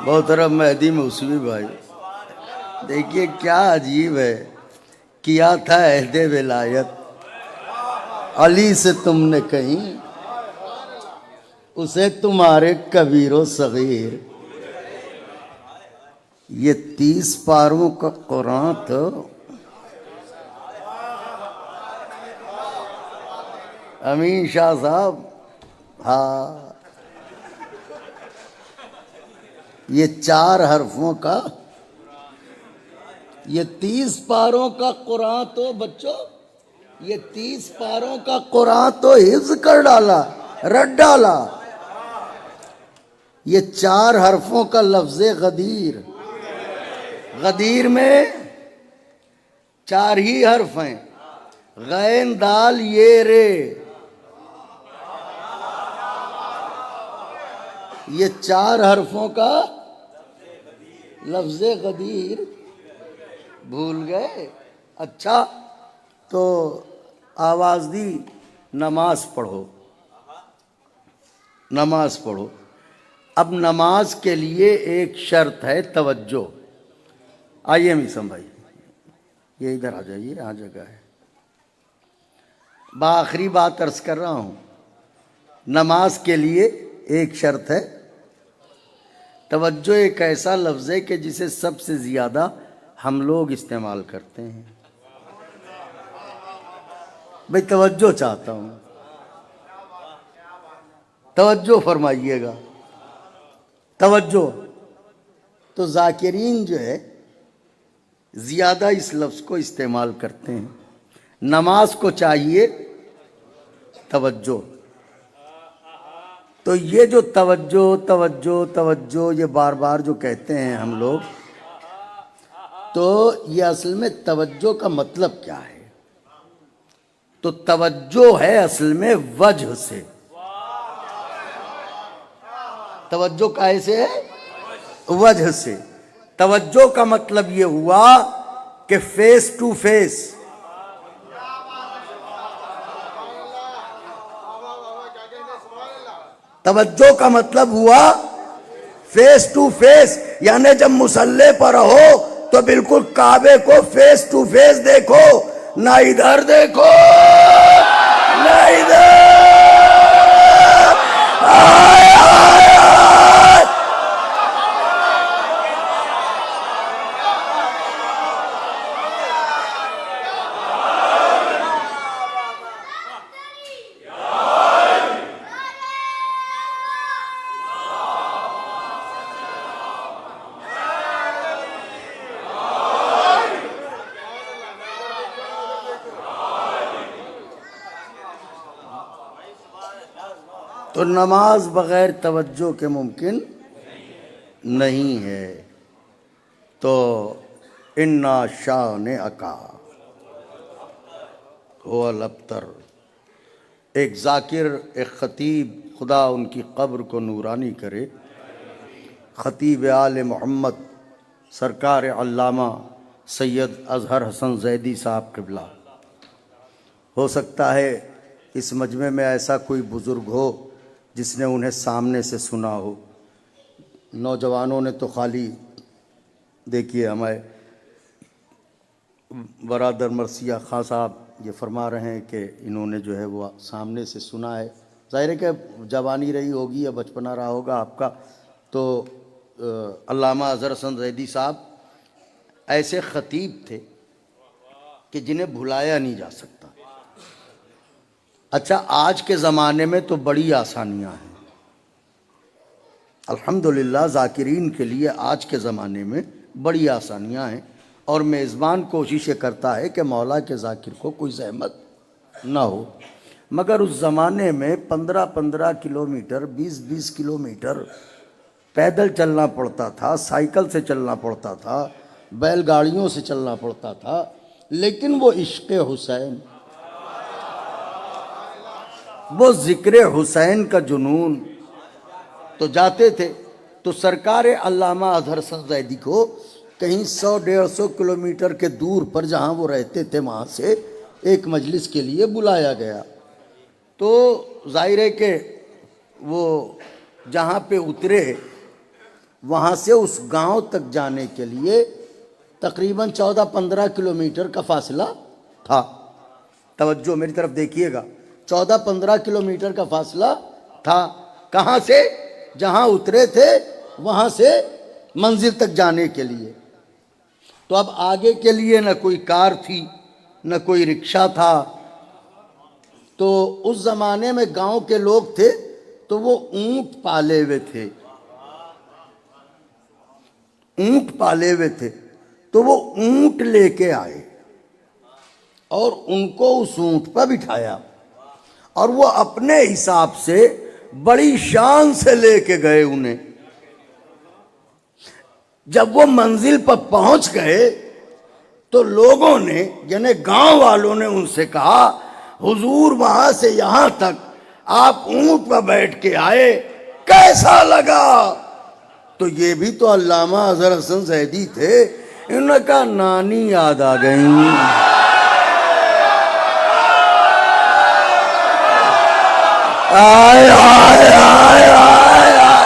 Speaker 3: محترم مہدی موسوی بھائی, دیکھیے کیا عجیب ہے. کیا تھا عہد ولایت علی سے تم نے کہیں, اسے تمہارے کبیر و صغیر. یہ 30 پاروں کا قرآن تو امین شاہ صاحب. ہاں, یہ 4 حرفوں کا, یہ 30 پاروں کا قرآن تو بچوں, یہ 30 پاروں کا قرآن تو حفظ کر ڈالا, رٹ ڈالا. یہ 4 حرفوں کا لفظ غدیر. غدیر میں 4 ہی حرف ہیں, غین دال یہ رے. یہ 4 حرفوں کا لفظ غدیر بھول گئے. اچھا تو آواز دی نماز پڑھو, نماز پڑھو. اب نماز کے لیے ایک شرط ہے توجہ. آئیے میسم بھائی, یہ ادھر آ جائیے, یہاں جگہ ہے. بآخری بات عرض کر رہا ہوں, نماز کے لیے ایک شرط ہے توجہ. ایک ایسا لفظ ہے کہ جسے سب سے زیادہ ہم لوگ استعمال کرتے ہیں. بھئی توجہ چاہتا ہوں, توجہ فرمائیے گا. توجہ تو ذاکرین جو ہے زیادہ اس لفظ کو استعمال کرتے ہیں. نماز کو چاہیے توجہ. تو یہ جو توجہ توجہ توجہ یہ بار بار جو کہتے ہیں ہم لوگ, تو یہ اصل میں توجہ کا مطلب کیا ہے؟ تو توجہ ہے اصل میں وجہ سے. توجہ کیسے ہے؟ وجہ سے. توجہ کا مطلب یہ ہوا کہ فیس ٹو فیس توجہ کا مطلب ہوا فیس ٹو فیس، یعنی جب مصلی پر ہو تو بالکل کعبے کو فیس ٹو فیس دیکھو، نہ ادھر دیکھو نہ ادھر۔ آئے آئے آئے۔ تو نماز بغیر توجہ کے ممکن نہیں ہے۔ تو انا شانئک هو الابتر، ایک ذاکر، ایک خطیب، خدا ان کی قبر کو نورانی کرے، خطیب آل محمد سرکار علامہ سید اظہر حسن زیدی صاحب قبلہ، ہو سکتا ہے اس مجمع میں ایسا کوئی بزرگ ہو جس نے انہیں سامنے سے سنا ہو۔ نوجوانوں نے تو خالی دیکھیے، ہمارے برادر مرثیہ خان صاحب یہ فرما رہے ہیں کہ انہوں نے جو ہے وہ سامنے سے سنا ہے۔ ظاہر ہے کہ جوانی رہی ہوگی یا بچپنا رہا ہوگا آپ کا۔ تو علامہ اظہر حسن زیدی صاحب ایسے خطیب تھے کہ جنہیں بھلایا نہیں جا سکتا۔ اچھا، آج کے زمانے میں تو بڑی آسانیاں ہیں الحمدللہ، ذاکرین کے لیے آج کے زمانے میں بڑی آسانیاں ہیں، اور میزبان کوشش یہ کرتا ہے کہ مولا کے ذاکر کو کوئی زحمت نہ ہو۔ مگر اس زمانے میں 15 کلومیٹر، 20 کلومیٹر پیدل چلنا پڑتا تھا، سائیکل سے چلنا پڑتا تھا، بیل گاڑیوں سے چلنا پڑتا تھا، لیکن وہ عشق حسین، وہ ذکر حسین کا جنون، تو جاتے تھے۔ تو سرکار علامہ اظہر حسن زیدی کو کہیں 100-150 کلومیٹر کے دور پر جہاں وہ رہتے تھے وہاں سے ایک مجلس کے لیے بلایا گیا۔ تو ظاہر ہے کہ وہ جہاں پہ اترے وہاں سے اس گاؤں تک جانے کے لیے تقریباً 14-15 کلومیٹر کا فاصلہ تھا۔ توجہ میری طرف دیکھیے گا، 14-15 کلومیٹر کا فاصلہ تھا۔ کہاں سے؟ جہاں اترے تھے وہاں سے منزل تک جانے کے لیے۔ تو اب آگے کے لیے نہ کوئی کار تھی نہ کوئی رکشہ تھا۔ تو اس زمانے میں گاؤں کے لوگ تھے تو وہ اونٹ پالے ہوئے تھے، اونٹ پالے ہوئے تھے، تو وہ اونٹ لے کے آئے اور ان کو اس اونٹ پر بٹھایا، اور وہ اپنے حساب سے بڑی شان سے لے کے گئے انہیں۔ جب وہ منزل پر پہنچ گئے تو لوگوں نے، یعنی گاؤں والوں نے ان سے کہا، حضور وہاں سے یہاں تک آپ اونٹ پر بیٹھ کے آئے، کیسا لگا؟ تو یہ بھی تو علامہ اظہر حسن زیدی تھے۔ انہوں نے کہا نانی یاد آ گئی۔ آئے آئے آئے آئے آئے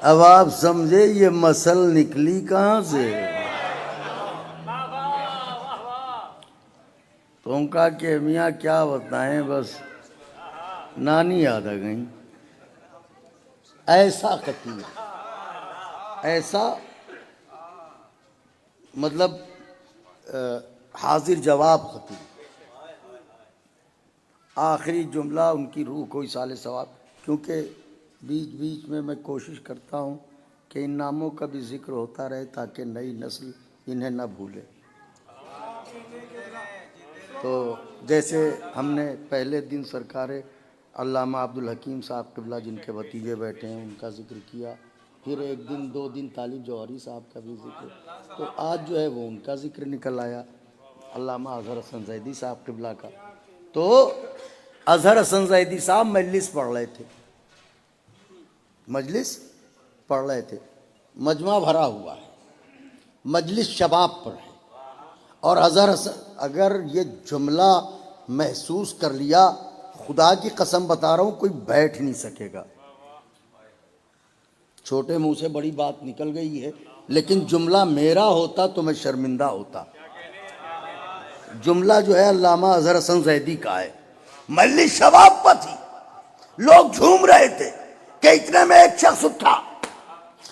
Speaker 3: اب آپ سمجھے یہ مسل نکلی کہاں سے؟ تو ان کا کہ میاں کیا بتائیں، بس نانی یاد آ گئیں۔ ایسا خطیب، ایسا مطلب حاضر جواب خطیب. آخری جملہ ان کی روح کو اصال ثواب. کیونکہ بیچ بیچ میں کوشش کرتا ہوں کہ ان ناموں کا بھی ذکر ہوتا رہے تاکہ نئی نسل انہیں نہ بھولے. تو جیسے ہم نے پہلے دن سرکار علامہ عبدالحکیم صاحب قبلہ جن کے بھتیجے بیٹھے ہیں ان کا ذکر کیا، پھر ایک دن 2 دن طالب جوہری صاحب کا بھی ذکر، تو آج جو ہے وہ ان کا ذکر نکل آیا، علامہ اظہر حسن زیدی صاحب قبلہ کا. تو اظہر حسن زیدی صاحب مجلس پڑھ رہے تھے، مجلس پڑھ رہے تھے، مجمع بھرا ہوا ہے، مجلس شباب پر ہے. اور اظہر حسن اگر یہ جملہ محسوس کر لیا، خدا کی قسم بتا رہا ہوں کوئی بیٹھ نہیں سکے گا. چھوٹے منہ سے بڑی بات نکل گئی ہے، لیکن جملہ میرا ہوتا تو میں شرمندہ ہوتا. جملہ جو ہے علامہ اظہر حسن زیدی کا ہے. مجلس شباب پر تھی، لوگ جھوم رہے تھے کہ اتنے میں ایک شخص اٹھا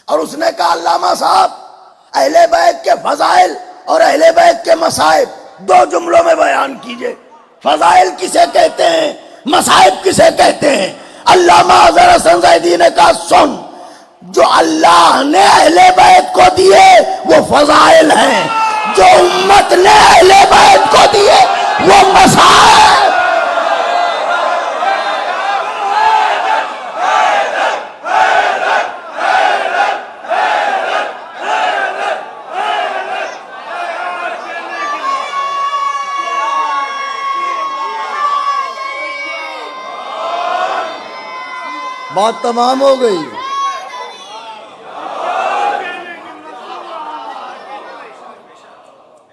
Speaker 3: اور اس نے کہا علامہ صاحب اہل بیت کے فضائل اور اہل بیت کے مصائب 2 جملوں میں بیان کیجئے. فضائل کسے کہتے ہیں، مصائب کسے کہتے ہیں؟ علامہ اظہر حسن زیدی نے کہا سن، جو اللہ نے اہل بیت کو دیے وہ فضائل ہیں، جو امت نے اہل بیت کو دیے وہ مصائب. بات تمام ہو گئی.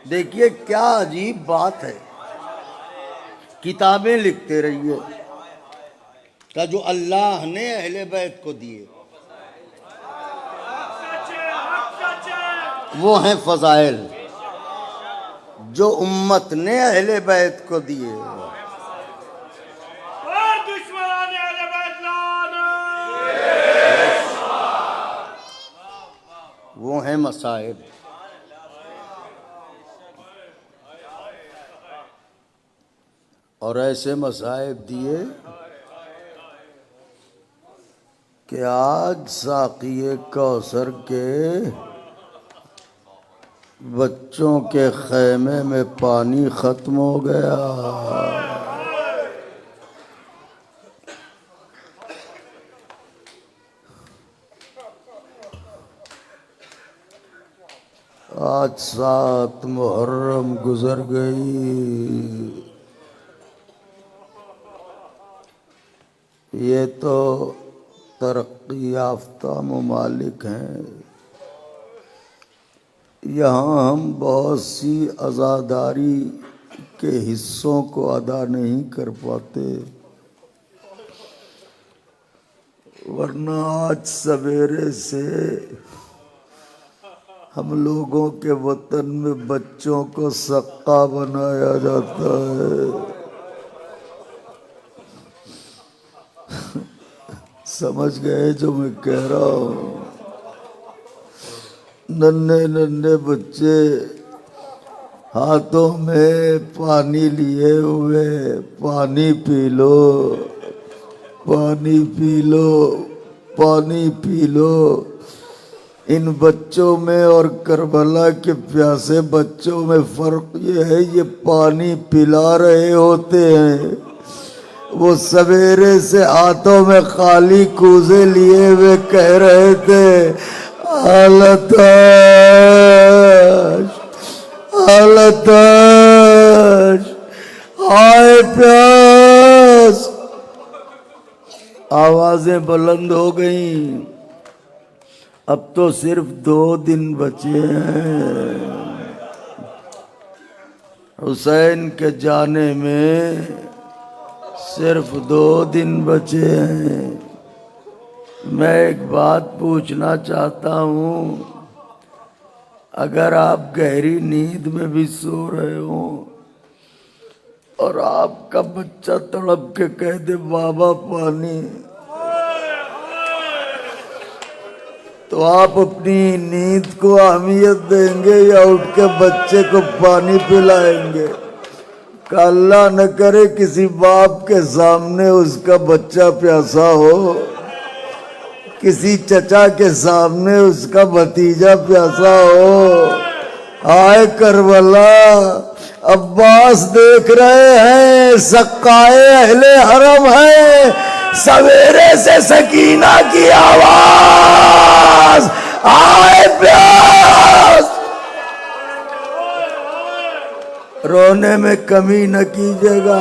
Speaker 3: دیکھیے کیا عجیب بات ہے، کتابیں لکھتے رہیے کہ جو اللہ نے اہل بیت کو دیے وہ ہیں فضائل، جو امت نے اہل بیت کو دیے
Speaker 2: اور دشمنان اہل بیت لعنت.
Speaker 3: وہ ہیں مصائب. اور ایسے مصائب دیے کہ آج ساقی کوثر کے بچوں کے خیمے میں پانی ختم ہو گیا. آج 7 محرم گزر گئی. یہ تو ترقی یافتہ ممالک ہیں، یہاں ہم بہت سی عزاداری کے حصوں کو ادا نہیں کر پاتے، ورنہ آج سویرے سے ہم لوگوں کے وطن میں بچوں کو سقا بنایا جاتا ہے. سمجھ گئے جو میں کہہ رہا ہوں؟ ننھے ننھے بچے ہاتھوں میں پانی لیے ہوئے، پانی پی لو، پانی پی لو، پانی پی لو. ان بچوں میں اور کربلا کے پیاسے بچوں میں فرق یہ ہے، یہ پانی پلا رہے ہوتے ہیں، وہ سویرے سے ہاتھوں میں خالی کوزے لیے ہوئے کہہ رہے تھے آلتاش آلتاش، ہائے پیاس. آوازیں بلند ہو گئیں. اب تو صرف 2 دن بچے ہیں حسین کے جانے میں، صرف 2 دن بچے ہیں. میں ایک بات پوچھنا چاہتا ہوں، اگر آپ گہری نیند میں بھی سو رہے ہوں اور آپ کا بچہ تڑپ کے کہہ دے بابا پانی،
Speaker 1: تو آپ اپنی نیند کو اہمیت دیں گے یا اٹھ کے بچے کو پانی پلائیں گے؟ کہ اللہ نہ کرے کسی باپ کے سامنے اس کا بچہ پیاسا ہو، کسی چچا کے سامنے اس کا بھتیجا پیاسا ہو۔ آئے کربلا، عباس دیکھ رہے ہیں سقائے اہل حرم ہیں، سویرے سے سکینہ کی آواز، آئے پیاس۔ رونے میں کمی نہ کیجیے گا،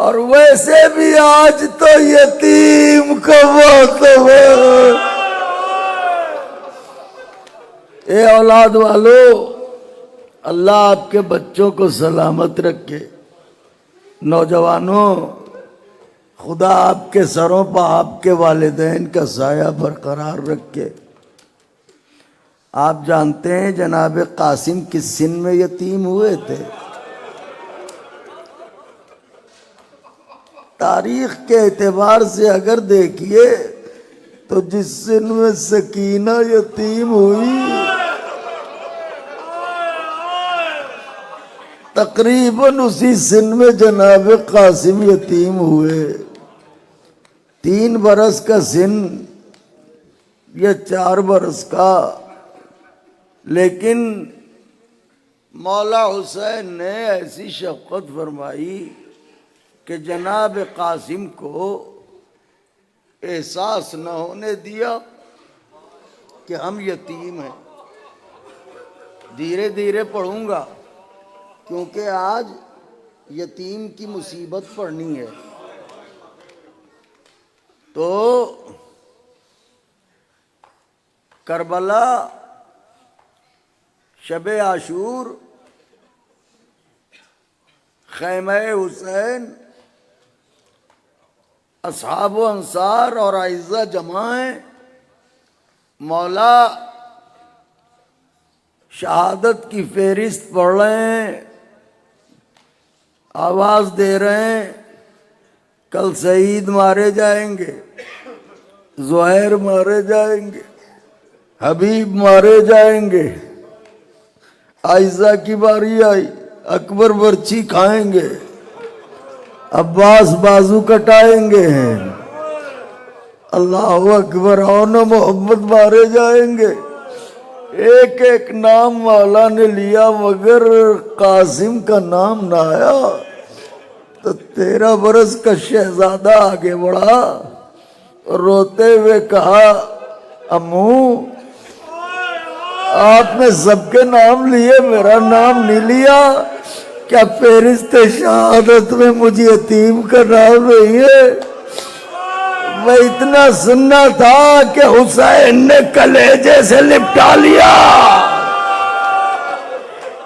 Speaker 1: اور ویسے بھی آج تو یتیم کو موتم ہے۔ اے اولاد والو، اللہ آپ کے بچوں کو سلامت رکھے۔ نوجوانوں، خدا آپ کے سروں پر آپ کے والدین کا سایہ برقرار رکھے۔ آپ جانتے ہیں جناب قاسم کس سن میں یتیم ہوئے تھے؟ تاریخ کے اعتبار سے اگر دیکھیے تو جس سن میں سکینہ یتیم ہوئی تقریباً اسی سن میں جناب قاسم یتیم ہوئے۔ 3 برس کا سن یا 4 برس کا، لیکن مولا حسین نے ایسی شفقت فرمائی کہ جناب قاسم کو احساس نہ ہونے دیا کہ ہم یتیم ہیں۔ دھیرے دھیرے پڑھوں گا کیونکہ آج یتیم کی مصیبت پڑھنی ہے۔ تو کربلا، شب عاشور، خیمہ حسین، اصحاب و انصار اور اعزہ جمع ہیں۔ مولا شہادت کی فہرست پڑھ رہے ہیں، آواز دے رہے ہیں، کل سعید مارے جائیں گے، زہیر مارے جائیں گے، حبیب مارے جائیں گے۔ عائزہ کی باری آئی، اکبر برچی کھائیں گے، عباس بازو کٹائیں گے، اللہ اکبر، اون محمد مارے جائیں گے۔ ایک ایک نام مولا نے لیا مگر قاسم کا نام نہ آیا۔ تو 13 برس کا شہزادہ آگے بڑھا، روتے ہوئے کہا امو آپ نے سب کے نام لیے، میرا نام نہیں لیا، کیا فہرست شہادت میں مجھے یتیم کا نام نہیں ہے؟ میں اتنا سننا تھا کہ حسین نے کلیجے سے لپٹا لیا۔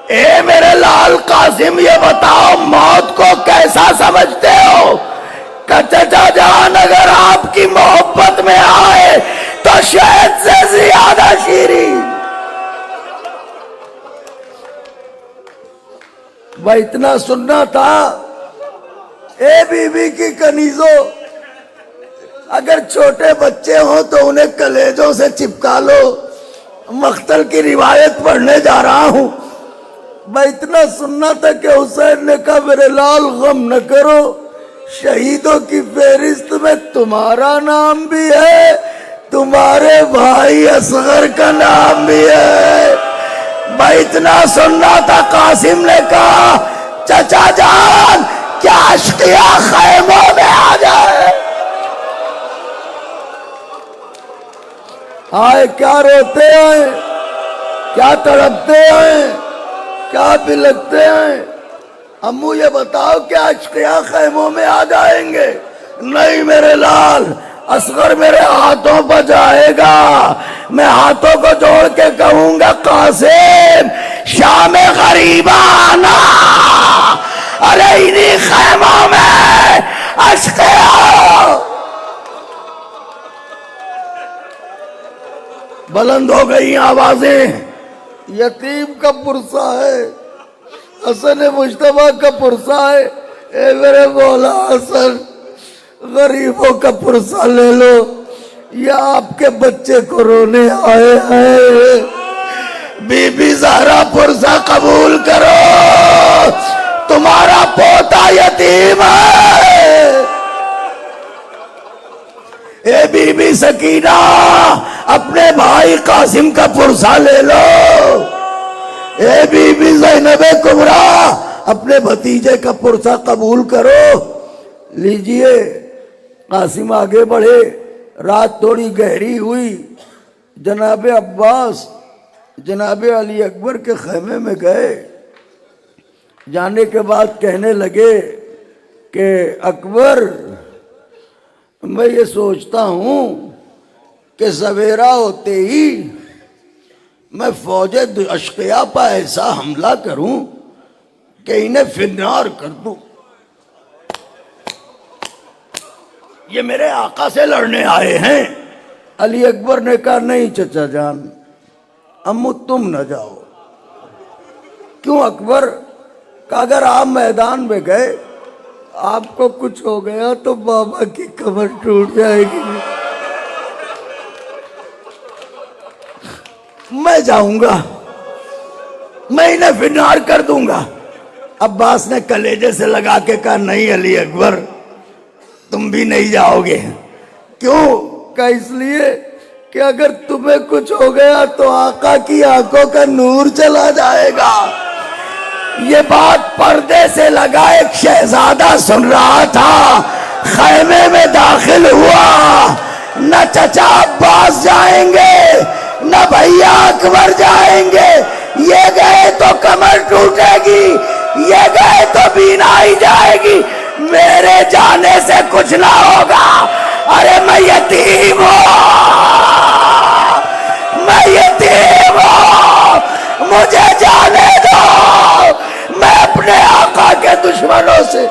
Speaker 1: اے میرے لال قاسم، یہ بتاؤ موت کو کیسا سمجھتے ہو؟ کہ چچا جان اگر آپ کی محبت میں آئے تو شہد سے زیادہ شیریں۔ میں اتنا سننا تھا۔ اے بی بی کی کنیزوں، اگر چھوٹے بچے ہوں تو انہیں کلیجوں سے چپکا لو۔ مقتل کی روایت پڑھنے جا رہا ہوں۔ میں اتنا سننا تھا کہ حسین نے کہا میرے لال غم نہ کرو، شہیدوں کی فہرست میں تمہارا نام بھی ہے، تمہارے بھائی اصغر کا نام بھی ہے۔ میں اتنا سننا تھا، قاسم نے کہا چچا جان کیا اشقیاء خیموں میں آ جائے؟ آئے کیا روتے ہیں، کیا تڑپتے ہیں، کیا بلکتے ہیں؟ امو یہ بتاؤ کیا اشقیاء خیموں میں آ جائیں گے؟ نہیں میرے لال، اصغر میرے ہاتھوں پر جائے گا، میں ہاتھوں کو جوڑ کے کہوں گا قاسم شام غریبہ آنا، ارے انہی خیموں میں اشقیاء۔ بلند ہو گئی آوازیں، یتیم کا پرسہ ہے، حسن مجتبیٰ کا پرسہ ہے۔ اے میرے مولا حسن، غریبوں کا پرسہ لے لو، یا آپ کے بچے کو رونے آئے ہیں؟ بی بی زہرا پرسا قبول کرو، تمہارا پوتا یتیم ہے۔ اے بی بی سکینہ، اپنے بھائی قاسم کا پرسا لے لو۔ اے بی بی زینب کبریٰ، اپنے بھتیجے کا پرسا قبول کرو۔ لیجئے، قاسم آگے بڑھے، رات تھوڑی گہری ہوئی، جناب عباس جناب علی اکبر کے خیمے میں گئے۔ جانے کے بعد کہنے لگے کہ اکبر، میں یہ سوچتا ہوں کہ سویرا ہوتے ہی میں فوج اشقیاء پر ایسا حملہ کروں کہ انہیں فنار کر دوں۔ یہ میرے آقا سے لڑنے آئے ہیں۔ علی اکبر نے کہا نہیں چچا جان، امو تم نہ جاؤ۔ کیوں اکبر؟ کہ اگر آپ میدان میں گئے، آپ کو کچھ ہو گیا تو بابا کی کمر ٹوٹ جائے گی۔ میں جاؤں گا، میں انہیں فنار کر دوں گا۔ عباس نے کلیجے سے لگا کے کہا نہیں علی اکبر، تم بھی نہیں جاؤ گے۔ کیوں؟ کہ اس لیے کہ اگر تمہیں کچھ ہو گیا تو آقا کی آنکھوں کا نور چلا جائے گا۔ یہ بات پردے سے لگا ایک شہزادہ سن رہا تھا، خیمے میں داخل ہوا۔ نہ چچا عباس جائیں گے، نہ بھیا اکبر جائیں گے، یہ گئے تو کمر ٹوٹے گی، یہ گئے تو بینائی جائے گی، میرے جانے سے کچھ نہ ہوگا۔ ارے میں یتیم ہوں، میں یتیم ہوں، مجھے جانے دو، میں اپنے آقا کے دشمنوں سے۔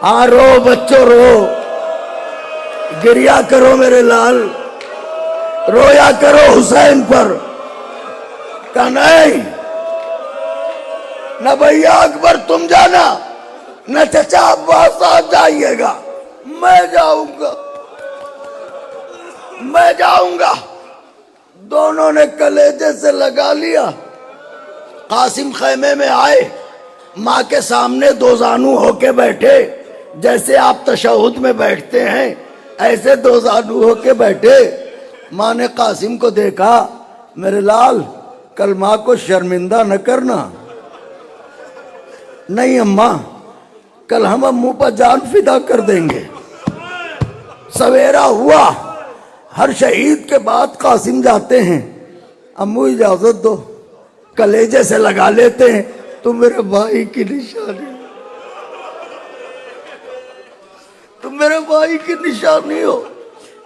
Speaker 1: ہاں رو بچوں رو، گریا کرو میرے لال، رویا کرو حسین پر۔ کہ نہیں، نہ بھیا اکبر تم جانا، نہ چچا عباس آپ جائیے گا، میں جاؤں گا، میں جاؤں گا۔ دونوں نے کلیجے سے لگا لیا۔ قاسم خیمے میں آئے، ماں کے سامنے دو زانو ہو کے بیٹھے، جیسے آپ تشہد میں بیٹھتے ہیں ایسے دو زانو ہو کے بیٹھے۔ ماں نے قاسم کو دیکھا، میرے لال کل ماں کو شرمندہ نہ کرنا۔ نہیں اماں، کل ہم امو پر جان فدا کر دیں گے۔ سویرا ہوا، ہر شہید کے بعد قاسم جاتے ہیں، امو اجازت دو، کلیجے سے لگا لیتے ہیں، تم میرے بھائی کی نشانی، تم میرے بھائی کی نشانی ہو،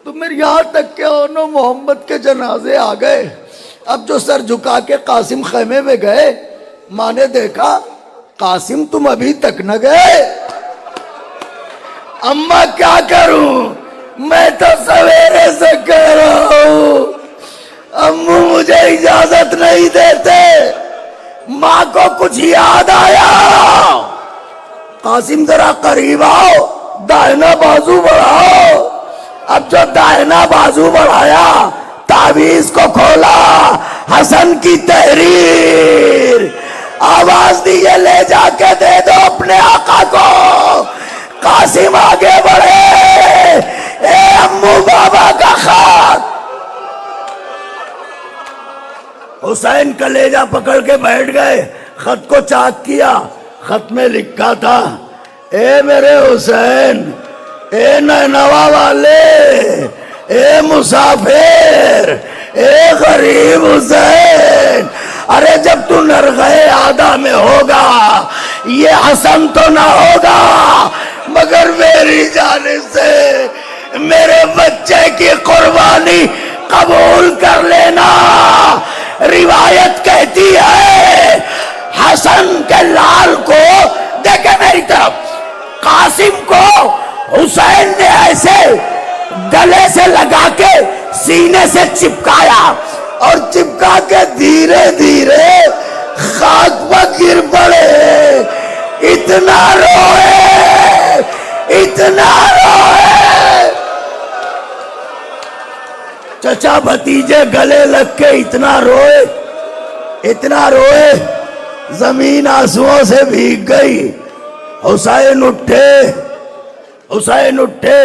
Speaker 1: تم میرے یہاں تک کہ انہوں محمد کے جنازے آ گئے۔ اب جو سر جھکا کے قاسم خیمے میں گئے، ماں نے دیکھا قاسم تم ابھی تک نہ گئے۔ اماں کیا کروں، میں تو سویرے سے کہہ رہا ہوں، امو مجھے اجازت نہیں دیتے۔ ماں کو کچھ یاد آیا، قاسم ذرا قریب آؤ، دائنا بازو بڑھاؤ۔ اب جو دائنا بازو بڑھایا، تعویذ کو کھولا، حسن کی تحریر، آواز دی یہ لے جا کے دے دو اپنے آقا کو۔ قاسم آگے بڑھے، اے امو بابا کا خط۔ حسین کلیجہ پکڑ کے بیٹھ گئے، خط کو چاک کیا، خط میں لکھا تھا، اے میرے حسین، اے نینوا والے، اے مسافر، اے غریب حسین، ارے جب تو نرغہ آدھا میں ہوگا، یہ حسن تو نہ ہوگا، مگر میری جانب سے میرے بچے کی قربانی قبول کر لینا۔ روایت کہتی ہے حسن کے لال کو دیکھے میری طرف، قاسم کو حسین نے ایسے گلے سے لگا کے سینے سے چپکایا اور چپکا کے دھیرے دھیرے خاک پر گر پڑے۔ اتنا روئے، اتنا روئے۔ چچا بھتیجے گلے لگ کے اتنا روئے زمین آنسوؤں سے بھیگ گئی. حسین اٹھے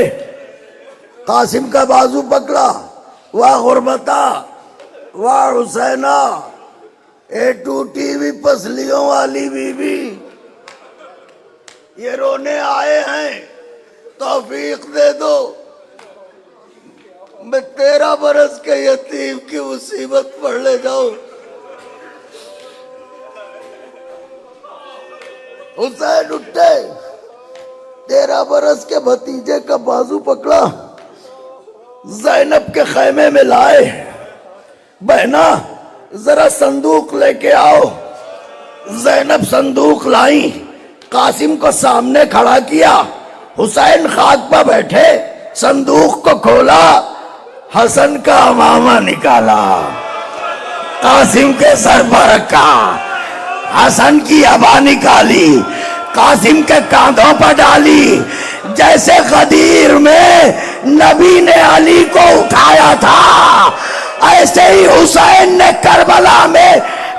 Speaker 1: قاسم کا بازو پکڑا. واہ غربتا، واہ حسینہ، اے ٹوٹی ہوئی پسلیوں والی بی بی، یہ رونے آئے ہیں، توفیق دے دو میں 13 برس کے یتیم کی مصیبت پڑھ لے جاؤں. حسین اٹھے، 13 برس کے بھتیجے کا بازو پکڑا، زینب کے خیمے میں لائے. بہنا ذرا صندوق لے کے آؤ. زینب صندوق لائیں، قاسم کو سامنے کھڑا کیا. حسین خاک پر بیٹھے، صندوق کو کھولا، حسن کا امامہ نکالا، قاسم کے سر پر رکھا. حسن کی عبا نکالی، قاسم کے کاندھوں پر ڈالی. جیسے غدیر میں نبی نے علی کو اٹھایا تھا، ایسے ہی حسین نے کربلا میں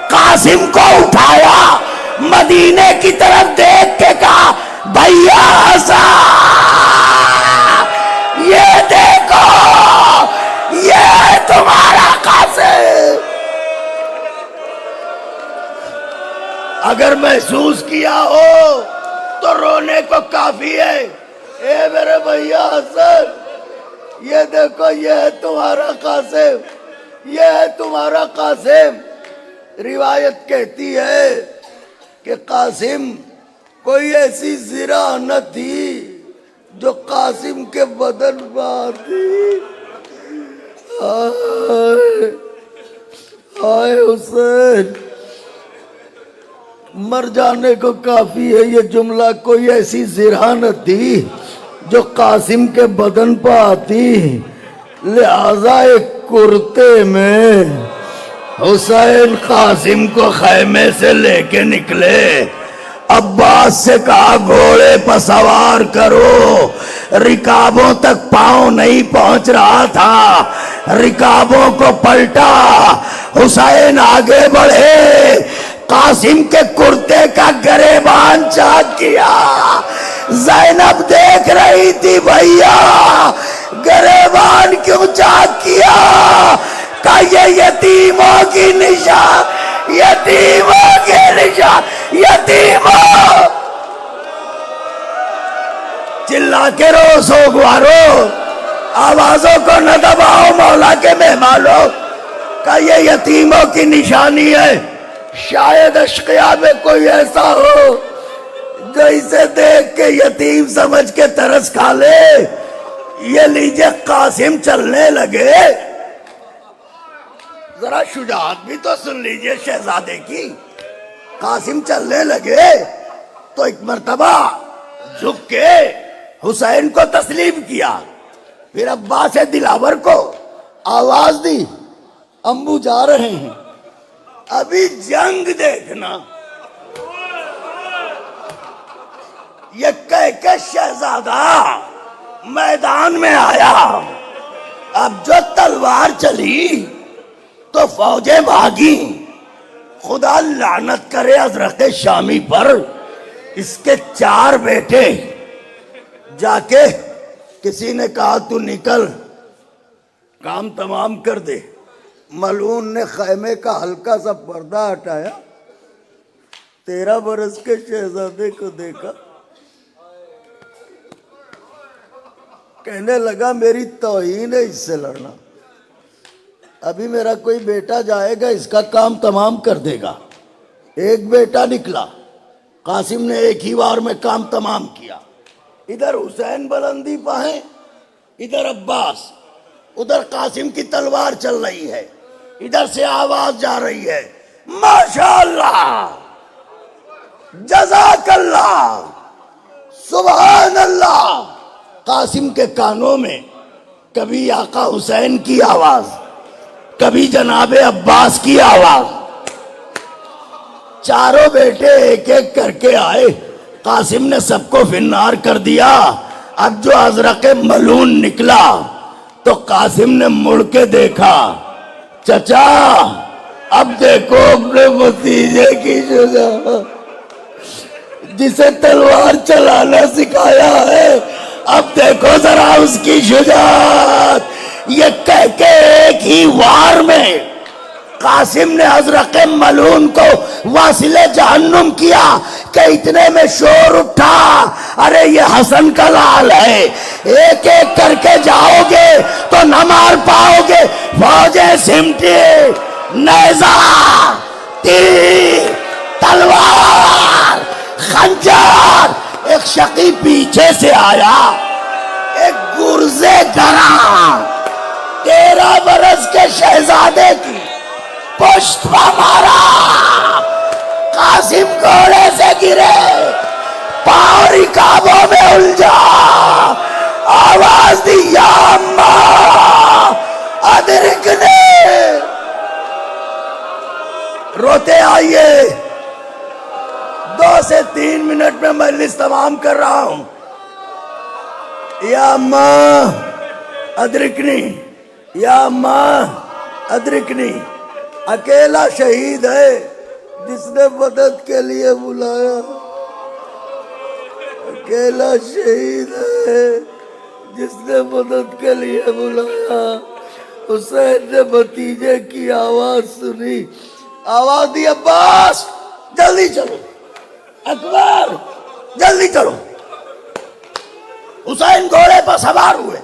Speaker 1: قاسم کو اٹھایا. مدینے کی طرف دیکھ کے کہا، بھیا حسن یہ دیکھو، یہ ہے تمہارا قاسم. اگر محسوس کیا ہو تو رونے کو کافی ہے. اے میرے بھیا حسن، یہ دیکھو، یہ ہے تمہارا قاسم، یہ ہے تمہارا قاسم. روایت کہتی ہے کہ قاسم کوئی ایسی زرہ نہ تھی جو قاسم کے بدن میں آتی. آئے حسین، مر جانے کو کافی ہے. یہ جملہ کوئی ایسی زرہ نہ تھی جو قاسم کے بدن پہ آتی، لہذا ایک کرتے میں حسین قاسم کو خیمے سے لے کے نکلے. عباس سے کہا گھوڑے پر سوار کرو. رکابوں تک پاؤں نہیں پہنچ رہا تھا، رکابوں کو پلٹا. حسین آگے بڑھے، قاسم کے کرتے کا گریبان چاک کیا. زینب دیکھ رہی تھی، بھیا گریبان کیوں چاک کیا؟ کہ یہ یتیموں کی نشان، یتیموں کی نشان، یتیموں. چلا کے رو سوگوارو، آوازوں کو نہ دباؤ مولا کے مہمانوں. کہ یہ یتیموں کی نشانی ہے. شاید اشقیاء میں کوئی ایسا ہو جو اسے دیکھ کے یتیم سمجھ کے ترس کھا لے. یہ لیجئے قاسم چلنے لگے. ذرا شجاعت بھی تو سن لیجئے شہزادے کی. قاسم چلنے لگے تو ایک مرتبہ جھک کے حسین کو تسلیم کیا. پھر عباس دلاور کو آواز دی، امبو جا رہے ہیں، ابھی جنگ دیکھنا. یہ کہہ کے شہزادہ میدان میں آیا. اب جو تلوار چلی تو فوجیں بھاگی. خدا لعنت کرے ازرق شامی پر. اس کے 4 بیٹے. جا کے کسی نے کہا تو نکل، کام تمام کر دے. ملعون نے خیمے کا ہلکا سا پردہ ہٹایا، 13 برس کے شہزادے کو دیکھا، کہنے لگا میری توہین ہے اس سے لڑنا. ابھی میرا کوئی بیٹا جائے گا، اس کا کام تمام کر دے گا. ایک بیٹا نکلا، قاسم نے ایک ہی بار میں کام تمام کیا. ادھر حسین بلندی پائیں، ادھر عباس، ادھر قاسم کی تلوار چل رہی ہے، ادھر سے آواز جا رہی ہے، ماشاءاللہ، جزاک اللہ، سبحان اللہ. قاسم کے کانوں میں کبھی آقا حسین کی آواز، کبھی جناب عباس کی آواز. چاروں بیٹے ایک ایک کر کے آئے. قاسم نے سب کو فنار کر دیا. اب جو ازرق ملعون نکلا تو قاسم نے مڑ کے دیکھا، چچا اب دیکھو اپنے بھتیجے کی شجاعت، جسے تلوار چلانا سکھایا ہے اب دیکھو ذرا اس کی شجاعت۔ یہ کہہ کے ایک ہی وار میں قاسم نے ازرق ملعون کو واصل جہنم کیا کہ اتنے میں شور اٹھا، ارے یہ حسن کا لال ہے، ایک ایک کر کے جاؤ گے تو نہ مار پاؤ گے۔ فوجیں سمٹی، نیزہ، تیر، تلوار، خنجر، ایک شقی پیچھے سے آیا، ایک گرزے گراں 13 برس کے شہزادے کی پشت پہ مارا، قاسم گھوڑے سے گرے، پاؤں رکابوں میں الجھا، آواز دی یا اماں ادرکنے، روتے آئیے۔ 2 سے 3 منٹ میں مجلس تمام کر رہا ہوں۔ یا اماں ادرکنی، یا اماں ادرکنی، اکیلا شہید ہے جس نے مدد کے لیے بلایا، اکیلا شہید ہے جس نے مدد کے لیے بلایا۔ حسین نے بھتیجے کی آواز سنی، آواز دی عباس جلدی چلو، اکبر جلدی چلو۔ حسین گھوڑے پر سوار ہوئے۔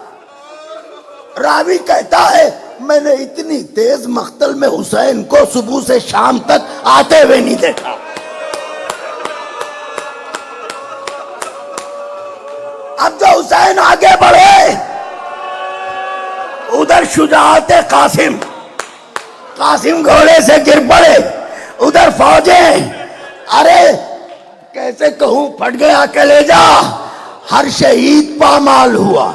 Speaker 1: راوی کہتا ہے میں نے اتنی تیز مقتل میں حسین کو صبح سے شام تک آتے ہوئے نہیں دیکھا۔ اب جو حسین آگے بڑھے، ادھر شجاعت قاسم گھوڑے سے گر پڑے، ادھر فوجیں، ارے کیسے کہوں، پھٹ گیا کلیجہ۔ ہر شہید پامال ہوا،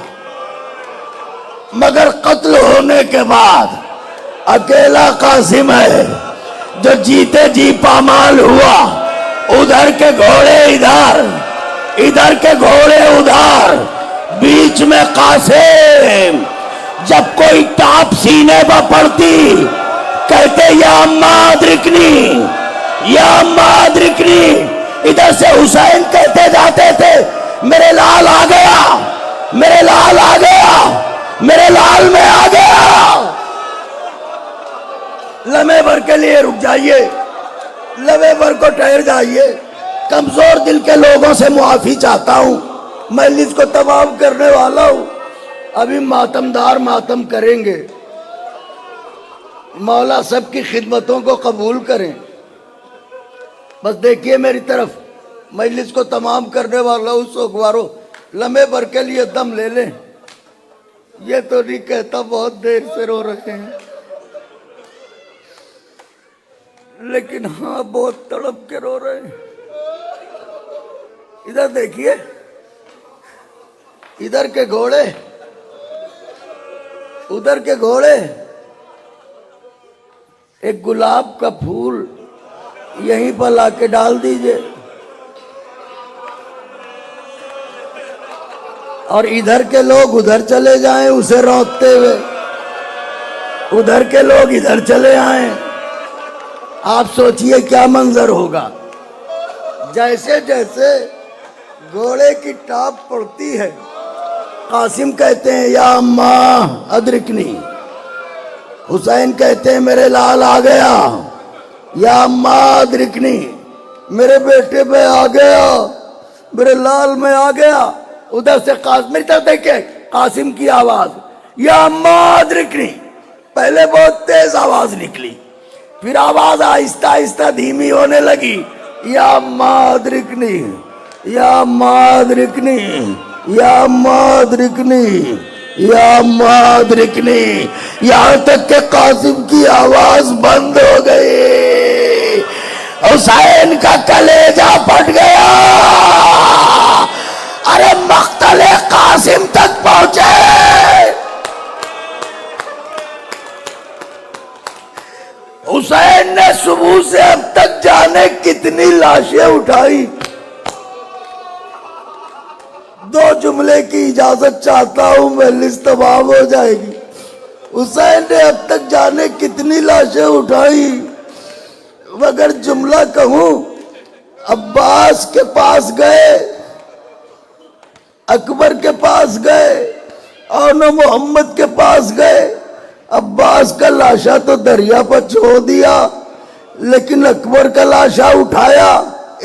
Speaker 1: مگر قتل ہونے کے بعد اکیلا قاسم ہے جو جیتے جی پامال ہوا۔ ادھر کے گھوڑے ادھر کے گھوڑے ادھر، بیچ میں قاسم۔ جب کوئی ٹاپ سینے پر پڑتی کہتے یا اماں ادرکنی، یا اماں ادرکنی۔ ادھر سے حسین کہتے جاتے تھے میرے لال آ گیا، میرے لال آ گیا، میرے لال میں آ گیا۔ لمحے بھر کے لیے رک جائیے، لمحے بھر کو ٹھہر جائیے۔ کمزور دل کے لوگوں سے معافی چاہتا ہوں، مجلس کو تمام کرنے والا ہوں۔ ابھی ماتمدار ماتم کریں گے، مولا سب کی خدمتوں کو قبول کریں۔ بس دیکھیے میری طرف، مجلس کو تمام کرنے والا ہوں۔ سوگوارو لمحے بھر کے لیے دم لے لیں۔ یہ تو نہیں کہتا بہت دیر سے رو رہے ہیں، لیکن ہاں بہت تڑپ کے رو رہے ہیں۔ ادھر دیکھیے، ادھر کے گھوڑے، ادھر کے گھوڑے، ایک گلاب کا پھول یہیں پر لا کے ڈال دیجئے، اور ادھر کے لوگ ادھر چلے جائیں اسے روکتے ہوئے، ادھر کے لوگ ادھر چلے آئیں۔ آپ سوچئے کیا منظر ہوگا۔ جیسے جیسے گھوڑے کی ٹاپ پڑتی ہے، قاسم کہتے ہیں یا اماں ادرکنی، حسین کہتے ہیں میرے لال آ گیا، یا اماں ادرکنی، میرے بیٹے میں آ گیا، میرے لال میں آ گیا۔ ادھر سے قاسم، میری طرف دیکھیں، قاسم کی آواز یا اماں ادرکنی، پہلے بہت تیز آواز نکلی، پھر آواز آہستہ آہستہ دھیمی ہونے لگی، یا اماں ادرکنی، یا اماں ادرکنی، یا اماں ادرکنی، یا اماں ادرکنی، یہاں تک کہ قاسم کی آواز بند ہو گئی۔ حسین کا کلیجہ پھٹ گیا، ارے مقتل قاسم تک پہنچے۔ حسین نے صبح سے اب تک جانے کتنی لاشیں اٹھائی۔ 2 جملے کی اجازت چاہتا ہوں، مجلس تمام ہو جائے گی۔ حسین نے اب تک جانے کتنی لاشیں اٹھائی، مگر جملہ کہوں، عباس کے پاس گئے، اکبر کے پاس گئے، اور نہ محمد کے پاس گئے۔ عباس کا لاشا تو دریا پر چھوڑ دیا، لیکن اکبر کا لاشا اٹھایا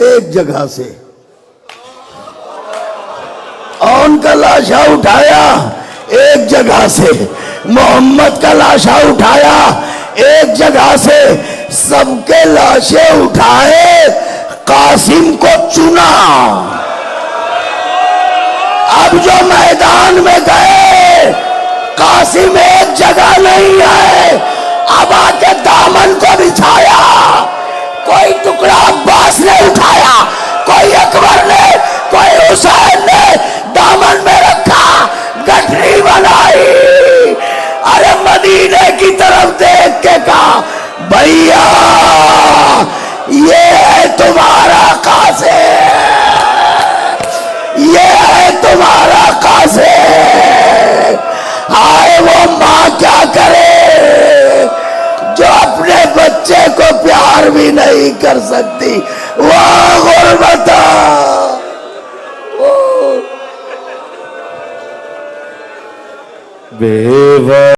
Speaker 1: ایک جگہ سے، ان کا لاشا اٹھایا ایک جگہ سے، محمد کا لاشا اٹھایا ایک جگہ سے، سب کے لاشیں اٹھائے، قاسم کو چنا۔ اب جو میدان میں گئے، قاسم ایک جگہ نہیں ہے، اب آ کے دامن کو بچھایا، کوئی ٹکڑا عباس نے اٹھایا، کوئی اکبر نے، کوئی حسین نے دامن میں رکھا، گٹھری بنائی، ارے مدینے کی طرف دیکھ کے کہا بھیا یہ ہے تمہارا قاسم، یہ ہے تمہارا قاسم۔ آئے وہ ماں کیا کرے جو اپنے بچے کو پیار بھی نہیں کر سکتی، وہ غربتا۔
Speaker 4: بیوہ